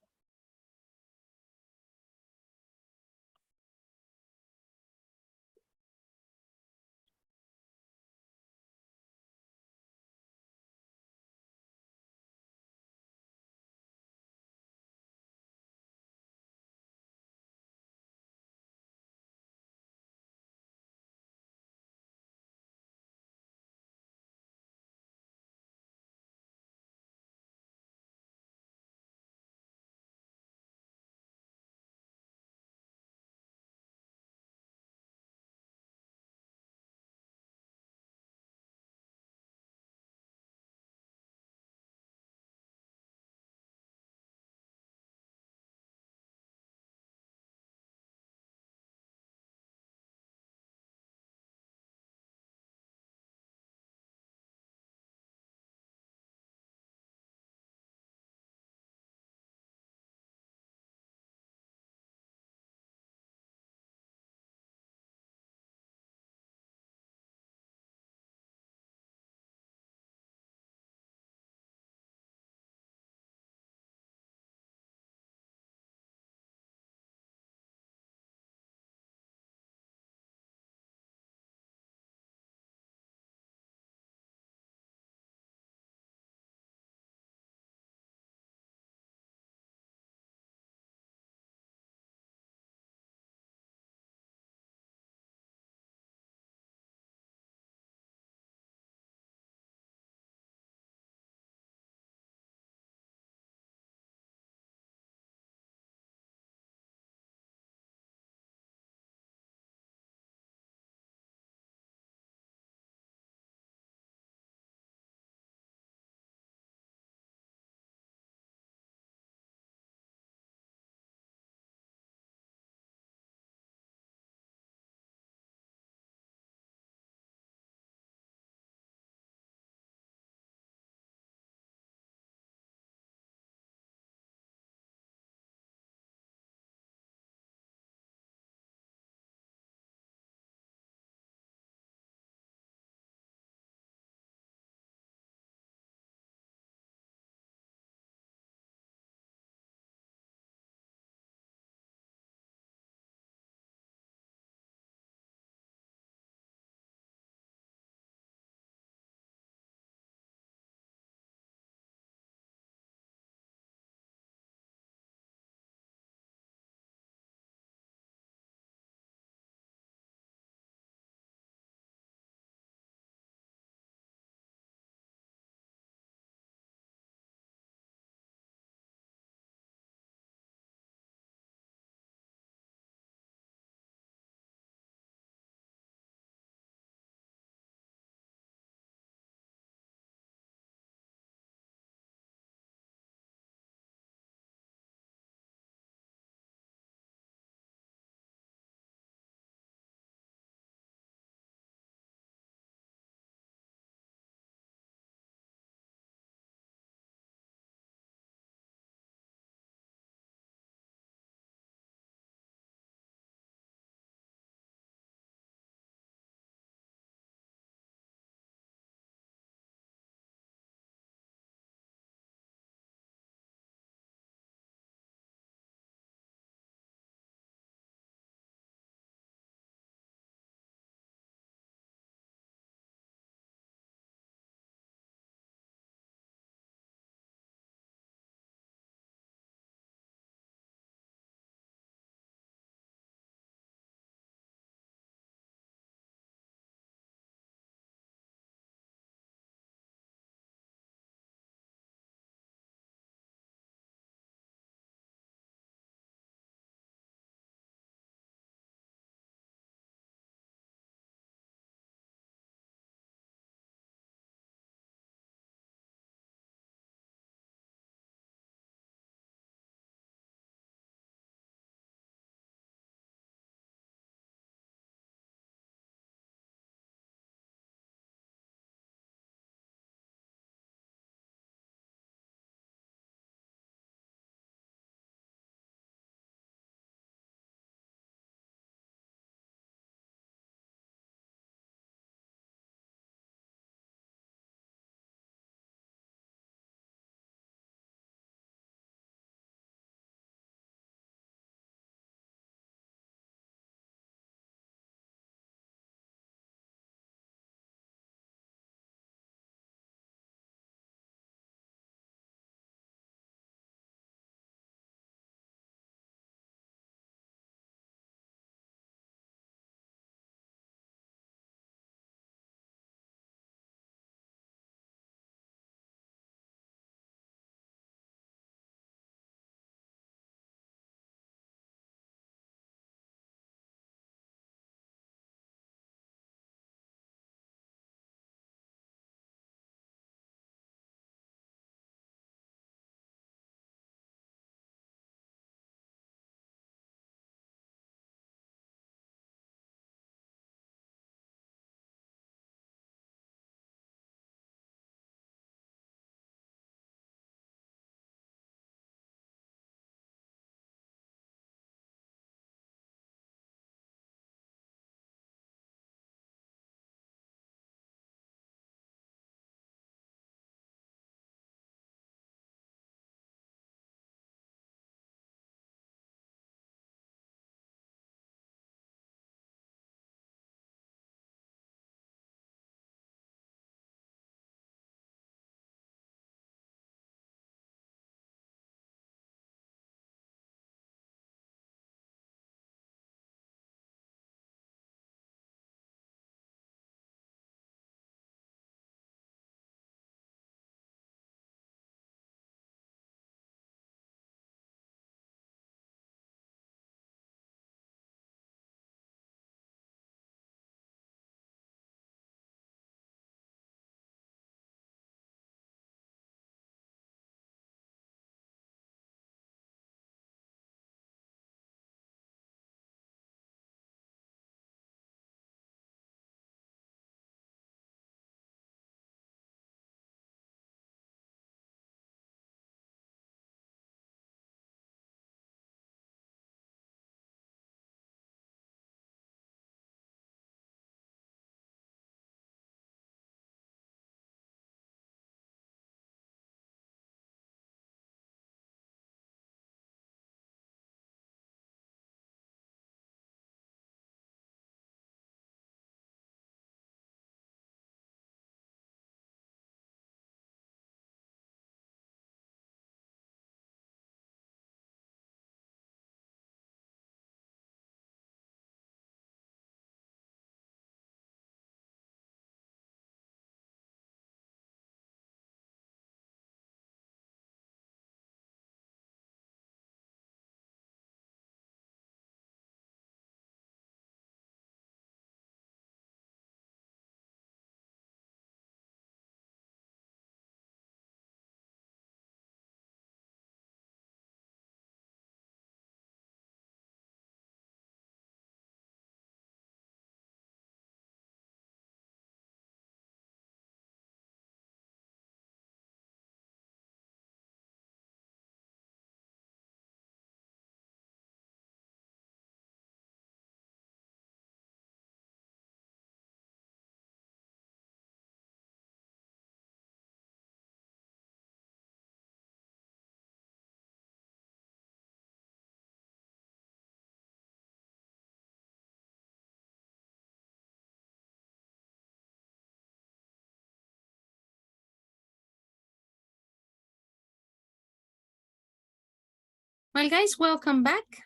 Well, guys, welcome back.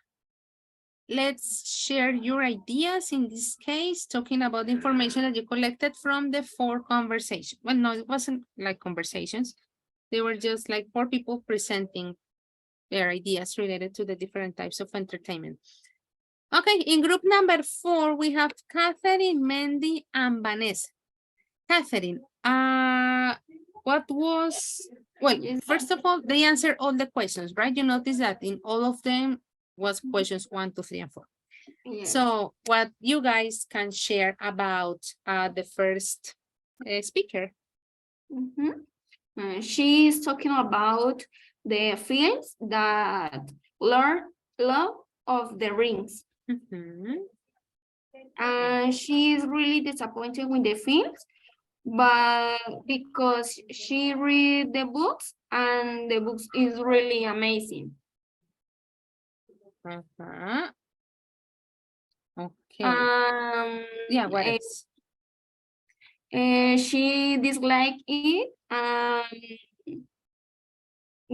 Let's share your ideas in this case, talking about the information that you collected from the 4 conversations. Well, no, it wasn't like conversations. They were just like 4 people presenting their ideas related to the different types of entertainment. Okay, in group number 4, we have Catherine, Mandy, and Vanessa. Catherine, what was, well, first of all, they answered all the questions, right? You notice that in all of them was questions 1, 2, 3, and 4. Yes. So what you guys can share about the first speaker? She's talking about the films that Lord of the Rings. And she's really disappointed with the films, but because she read the books and the books is really amazing. Okay. Yeah, what else? She disliked it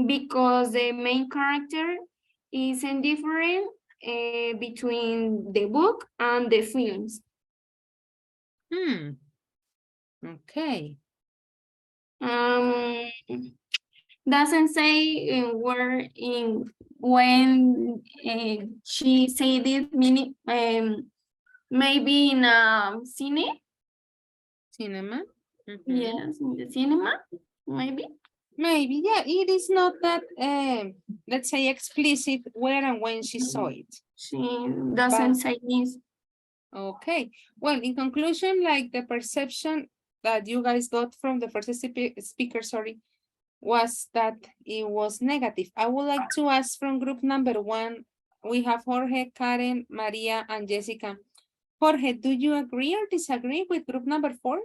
because the main character is indifferent between the book and the films. Okay. Doesn't say where when she said it maybe in a cinema. Yes, in the cinema, maybe. Maybe, yeah, it is not that, let's say, explicit where and when she saw it. She doesn't say this. Okay, well, in conclusion, like the perception that you guys got from the first speaker, sorry, was that it was negative. I would like to ask from group number 1, we have Jorge, Karen, Maria, and Jessica. Jorge, do you agree or disagree with group number 4?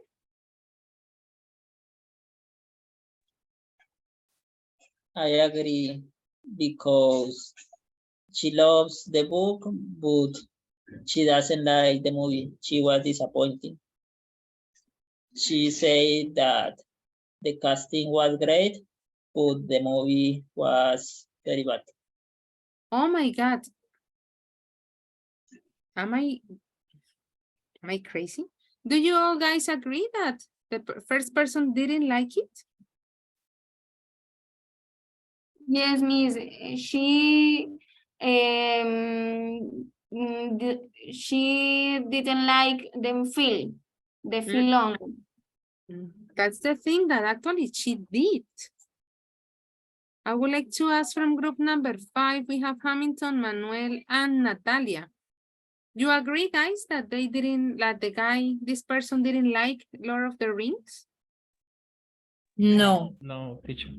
I agree because she loves the book, but she doesn't like the movie. She was disappointed. She said that the casting was great, but the movie was very bad. Oh my God. Am I crazy? Do you all guys agree that the first person didn't like it? Yes, Miss. She she didn't like the film. That's the thing that actually she did. I would like to ask from group number 5, we have Hamilton, Manuel, and Natalia. You agree, guys, that they didn't, that this person didn't like Lord of the Rings? No. No, teacher.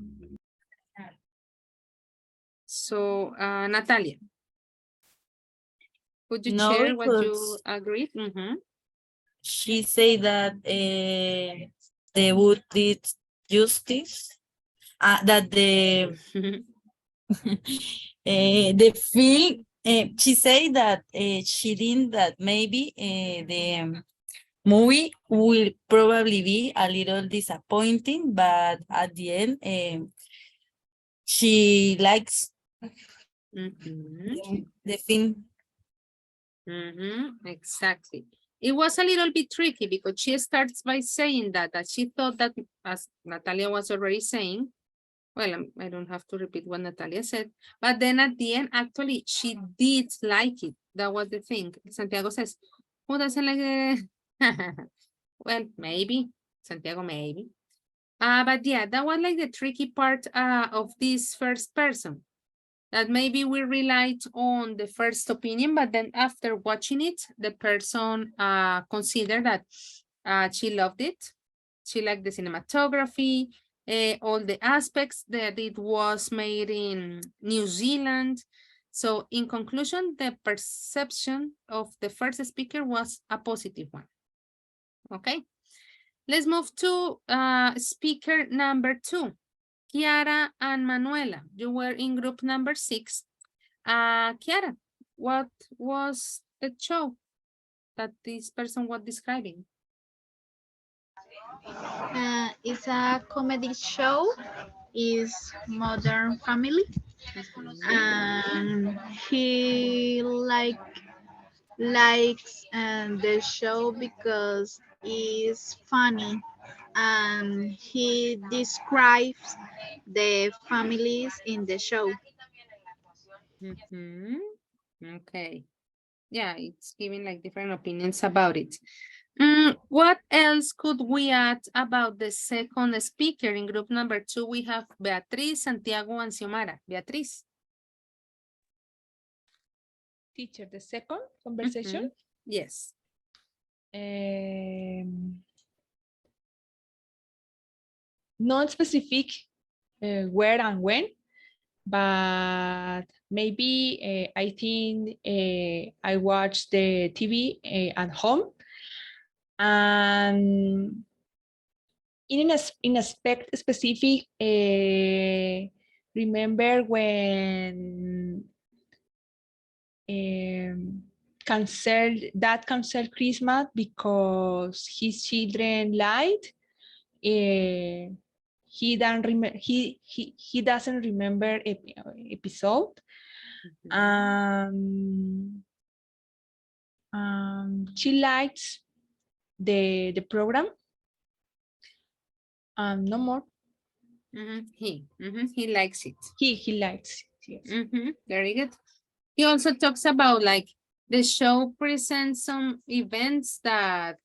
So, Natalia, could you No, share what you because agreed? she said that the wood did justice, that the the film. She said that she think that maybe the movie will probably be a little disappointing, but at the end, she likes the film. Exactly. It was a little bit tricky because she starts by saying that she thought that, as Natalia was already saying, well, I don't have to repeat what Natalia said, but then at the end, actually, she did like it. That was the thing. Santiago says, who doesn't like it? Well, maybe. Santiago, maybe. But yeah, that was like the tricky part of this first person. That maybe we relied on the first opinion, but then after watching it, the person considered that she loved it. She liked the cinematography, all the aspects that it was made in New Zealand. So in conclusion, the perception of the first speaker was a positive one. Okay, let's move to speaker number 2. Kiara and Manuela, you were in group number 6. Kiara, what was the show that this person was describing? It's a comedy show. Is Modern Family. And he likes the show because it's funny, and he describes the families in the show. Mhm. Okay. Yeah, it's giving like different opinions about it. What else could we add about the second speaker? In group number 2, we have Beatriz, Santiago, and Xiomara. Beatriz. Teacher, the second conversation. Yes. Not specific where and when, but maybe I think I watch the TV at home, and in a specific, remember when canceled Christmas because his children lied. He doesn't remember. He doesn't remember episode. She likes the program. No more. He likes it. He likes it. Yes. Very good. He also talks about like the show presents some events that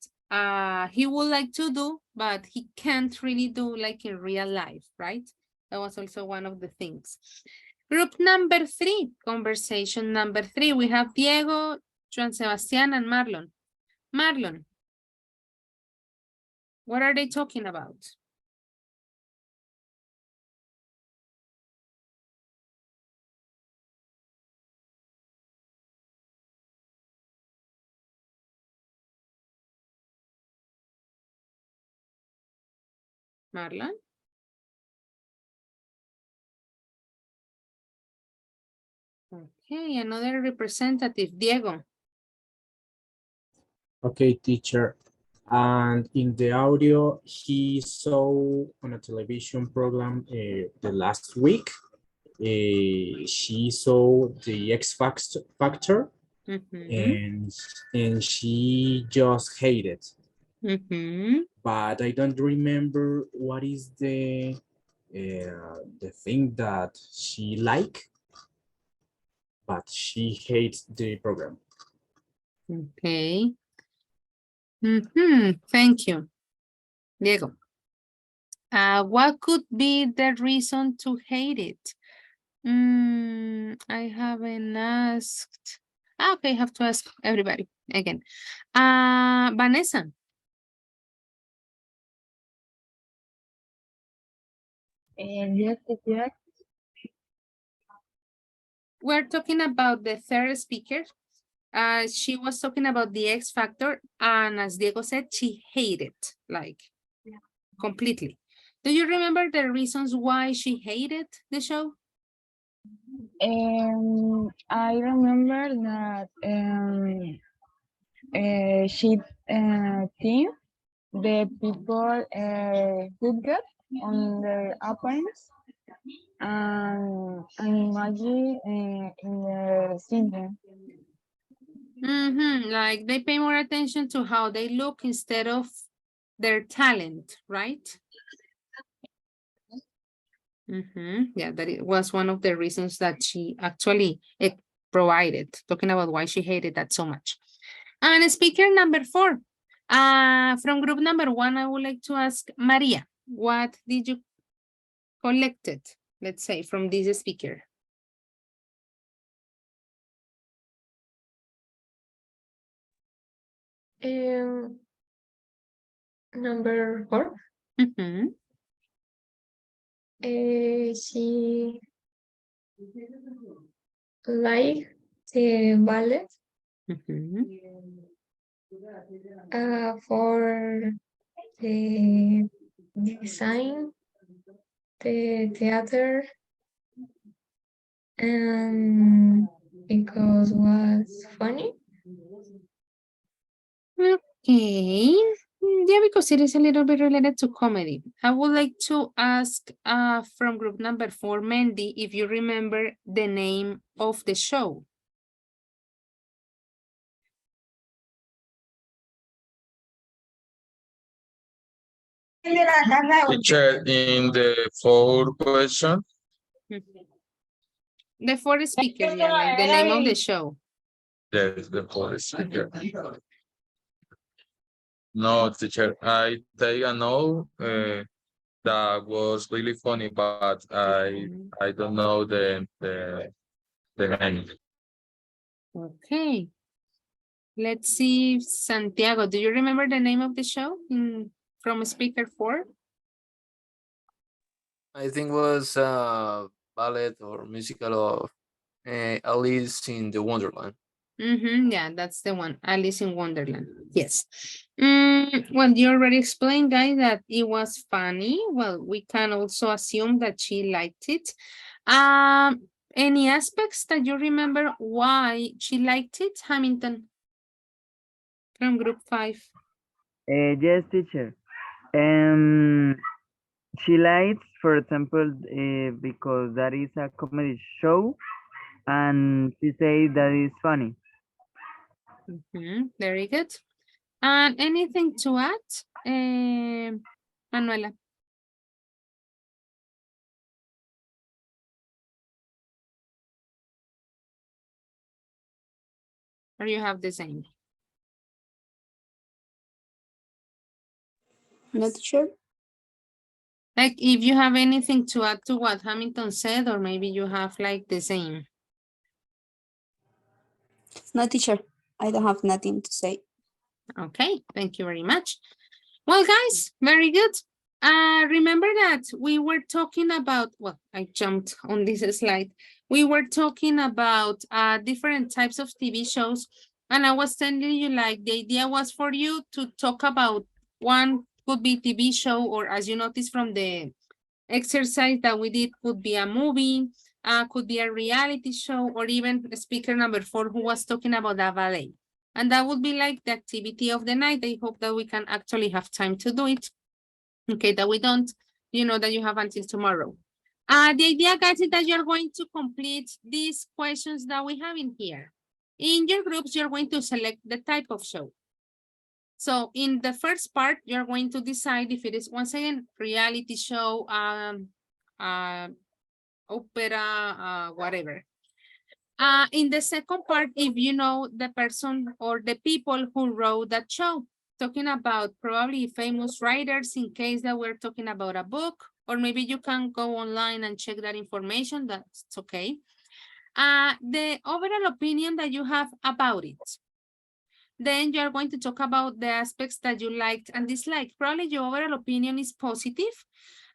he would like to do, but he can't really do like in real life, right? That was also one of the things. Group number 3, conversation number 3. We have Diego, Juan Sebastián, and Marlon. Marlon, what are they talking about? Marlon? Okay, another representative, Diego. Okay, teacher. And in the audio, he saw on a television program the last week. She saw the Factor, and she just hated. But I don't remember what is the thing that she like, but she hates the program. Okay. Thank you, Diego. What could be the reason to hate it? I haven't asked. Okay, I have to ask everybody again. Vanessa. Yes, teacher. We're talking about the third speaker. She was talking about the X Factor, and as Diego said, she hated like completely. Do you remember the reasons why she hated the show? I remember that she think the people good good on their appearance and imagine in the singer. Like they pay more attention to how they look instead of their talent, right? Yeah, that it was one of the reasons that she actually provided, talking about why she hated that so much. And speaker number 4, from group number 1, I would like to ask Maria, what did you collected, let's say, from this speaker? Number 4. She like the ballet for the design, the theater, and because was funny. Okay, Yeah, because it is a little bit related to comedy. I would like to ask from group number 4, Mandy, if you remember the name of the show. Teacher, in the fourth question, The 4 speakers, yeah, like the name of the show. yes, the fourth speaker. No, teacher, I take a note. That was really funny, but I don't know the name. Okay. Let's see, Santiago, do you remember the name of the show from speaker 4? I think was ballet or musical of Alice in the Wonderland. Yeah, that's the one, Alice in Wonderland. Yes. Well, you already explained, guys, that it was funny. Well, we can also assume that she liked it. Any aspects that you remember why she liked it, Hamilton? From group 5. Yes, teacher. She likes, for example, because that is a comedy show, and she says that is funny. Very good. And anything to add, Manuela? Or you have the same? Not sure. Like if you have anything to add to what Hamilton said, or maybe you have like the same. No, teacher. I don't have nothing to say. Okay, thank you very much. Well, guys, very good. Remember that we were talking about, well, I jumped on this slide. We were talking about different types of TV shows. And I was telling you, like, the idea was for you to talk about one could be TV show, or as you noticed from the exercise that we did, could be a movie, could be a reality show, or even speaker number 4 who was talking about a ballet. And that would be like the activity of the night. I hope that we can actually have time to do it. Okay, that we don't, you know, that you have until tomorrow. The idea, guys, is that you're going to complete these questions that we have in here. In your groups, you're going to select the type of show. So in the first part, you're going to decide if it is, once again, reality show, opera, whatever. In the second part, if you know the person or the people who wrote that show, talking about probably famous writers in case that we're talking about a book, or maybe you can go online and check that information, that's okay. The overall opinion that you have about it. Then you're going to talk about the aspects that you liked and disliked. Probably your overall opinion is positive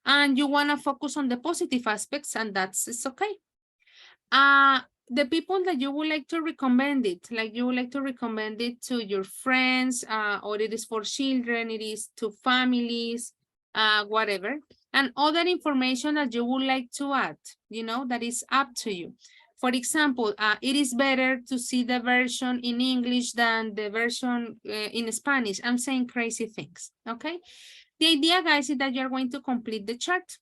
and you want to focus on the positive aspects, and it's okay. The people that you would like to recommend it, like you would like to recommend it to your friends, or it is for children, it is to families, whatever. And other information that you would like to add, you know, that is up to you. For example, it is better to see the version in English than the version in Spanish. I'm saying crazy things, okay? The idea, guys, is that you're going to complete the chart.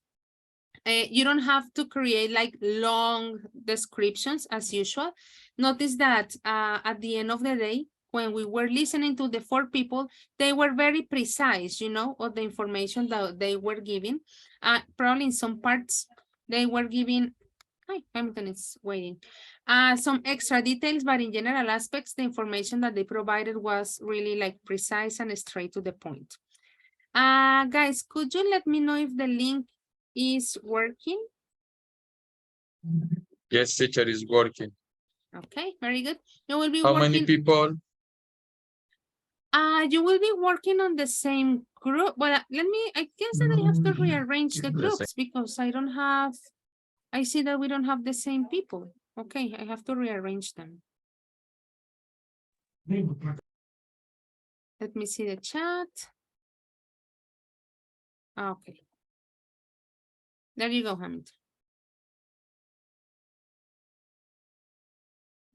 You don't have to create like long descriptions as usual. Notice that at the end of the day, when we were listening to the 4 people, they were very precise, you know, of the information that they were giving. Probably in some parts, they were giving, hi, Hamilton is waiting, some extra details, but in general aspects, the information that they provided was really like precise and straight to the point. Guys, could you let me know if the link is working? Yes, teacher, is working. Okay, very good. You will be How working. many people? You will be working on the same group. Well, I guess that I have to rearrange the groups because I don't have, I see that we don't have the same people. Okay, I have to rearrange them. Let me see the chat. Okay. There you go, Hamilton.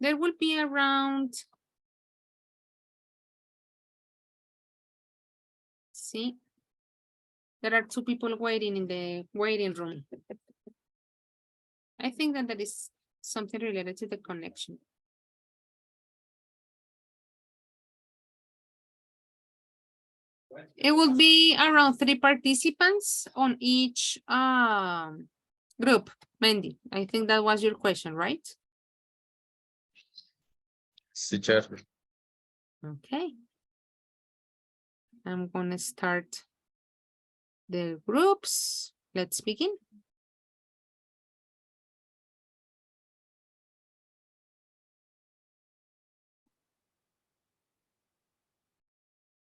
There will be around see. There are two people waiting in the waiting room. I think that is something related to the connection. It will be around 3 participants on each group. Mandy, I think that was your question, right? Teacher. Okay. I'm gonna start the groups. Let's begin.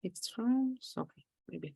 It's rooms. Okay, maybe.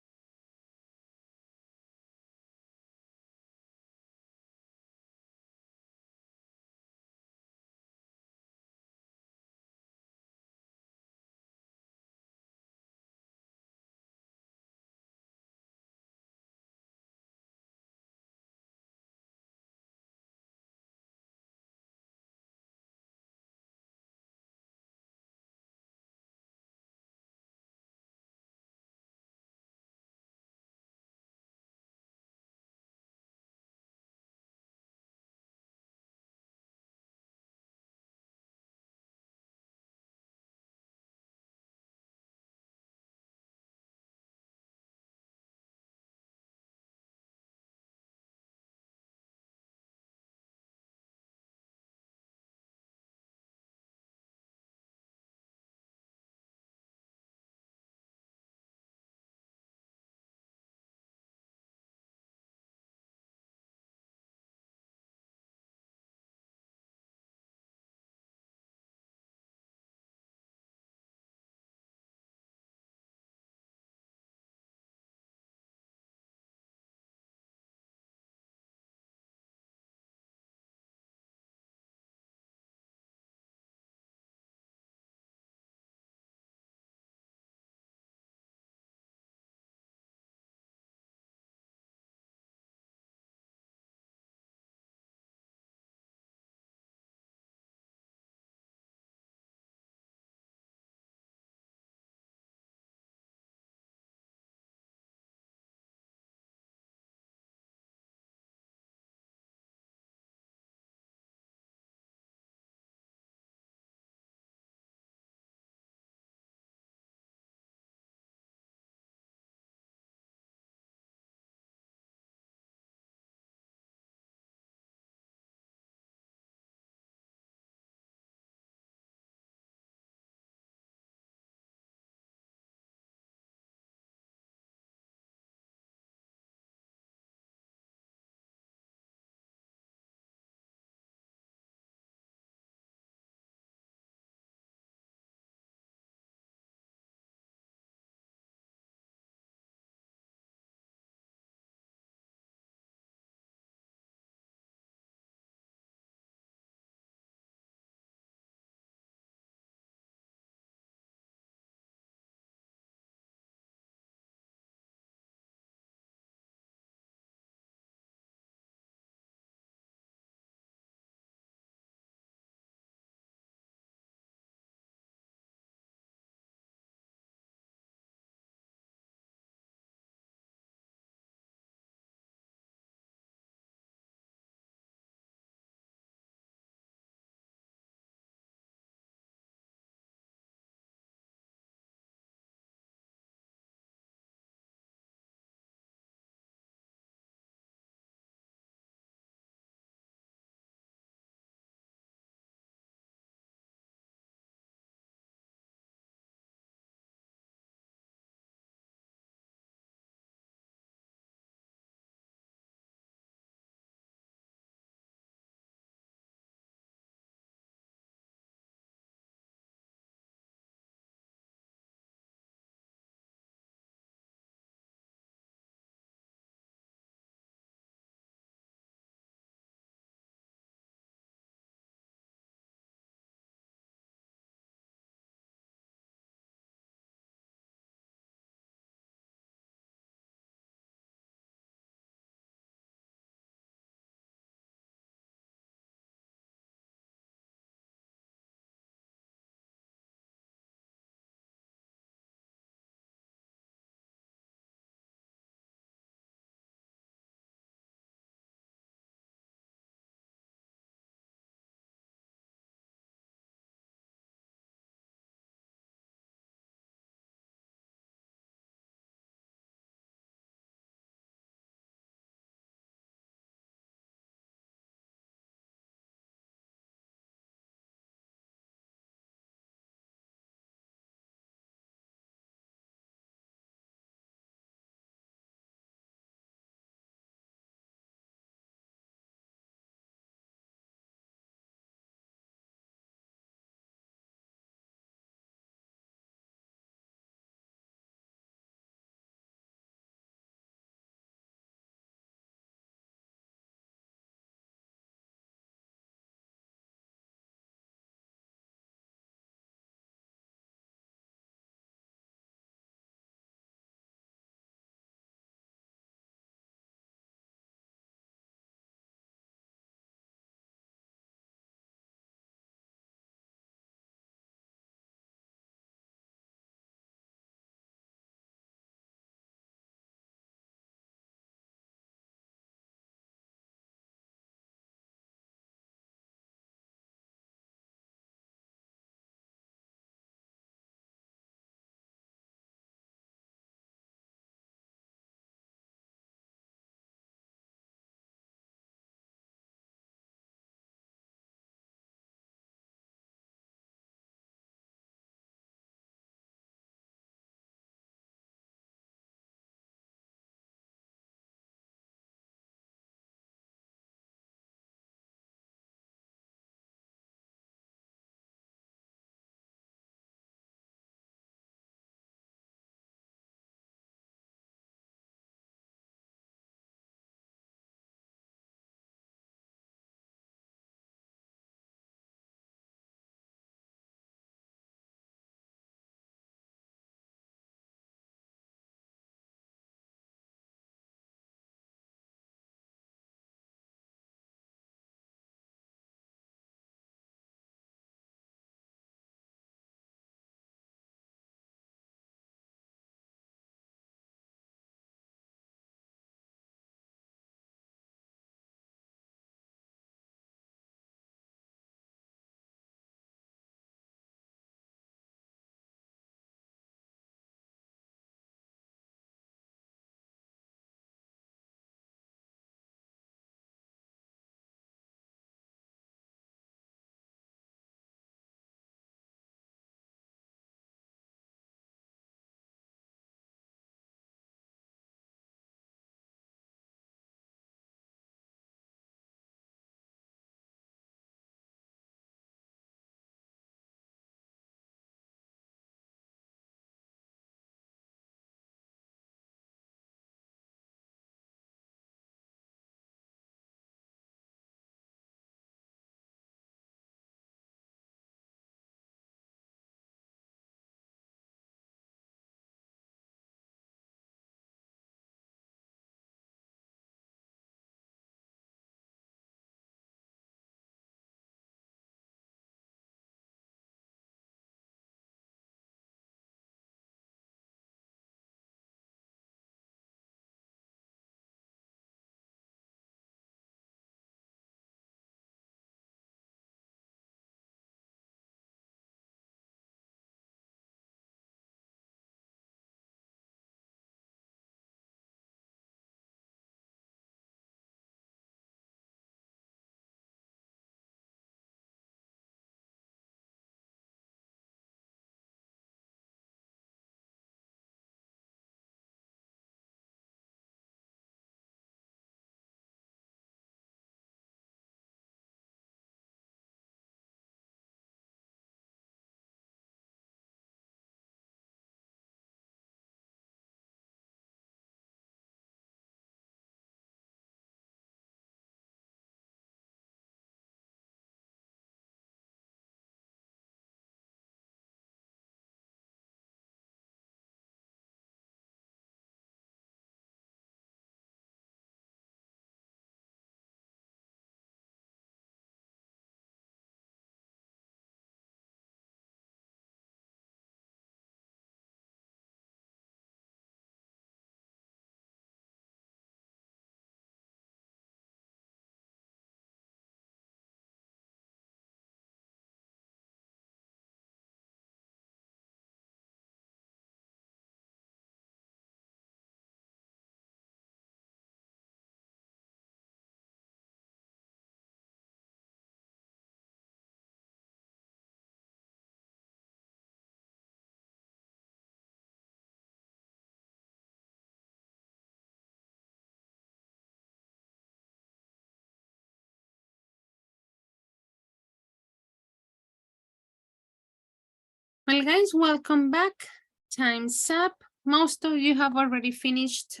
Well, guys, welcome back. Time's up. Most of you have already finished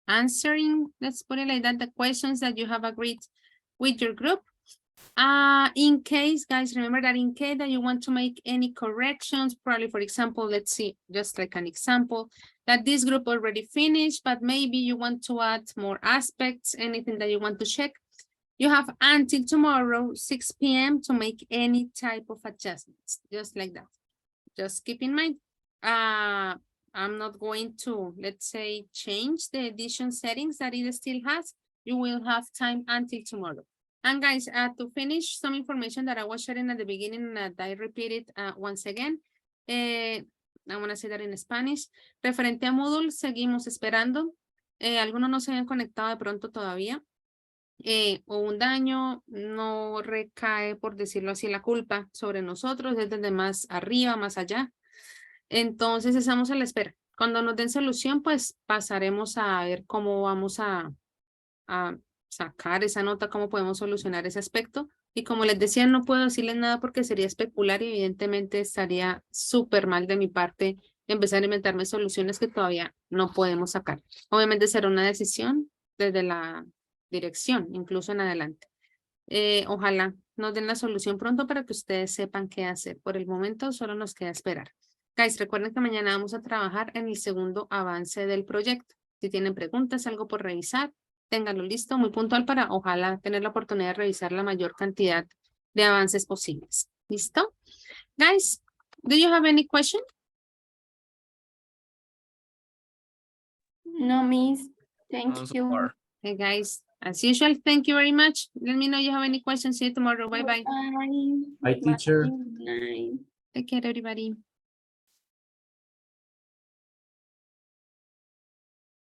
answering, let's put it like that, the questions that you have agreed with your group. In case, guys, remember that in case that you want to make any corrections, probably, for example, let's see, just like an example, that this group already finished, but maybe you want to add more aspects, anything that you want to check, you have until tomorrow, 6 p.m. to make any type of adjustments, just like that. Just keep in mind, I'm not going to, let's say, change the edition settings that it still has. You will have time until tomorrow. And guys, to finish some information that I was sharing at the beginning, that I repeat it once again. I want to say that in Spanish. Referente a Moodle, seguimos esperando. Algunos no se habían conectado de pronto todavía. O un daño, no recae, por decirlo así, la culpa sobre nosotros, es desde más arriba, más allá. Entonces estamos a la espera. Cuando nos den solución, pues pasaremos a ver cómo vamos a sacar esa nota, cómo podemos solucionar ese aspecto. Y como les decía, no puedo decirles nada porque sería especular y evidentemente estaría súper mal de mi parte empezar a inventarme soluciones que todavía no podemos sacar. Obviamente será una decisión desde la dirección, incluso en adelante. Ojalá nos den la solución pronto para que ustedes sepan qué hacer. Por el momento solo nos queda esperar. Guys, recuerden que mañana vamos a trabajar en el segundo avance del proyecto. Si tienen preguntas, algo por revisar, ténganlo listo, muy puntual para ojalá tener la oportunidad de revisar la mayor cantidad de avances posibles. ¿Listo? Guys, do you have any question? No, miss. Thank you. Hey guys, as usual, thank you very much. Let me know if you have any questions. See you tomorrow. Bye bye. Bye. Hi, teacher. Bye. Take care, everybody.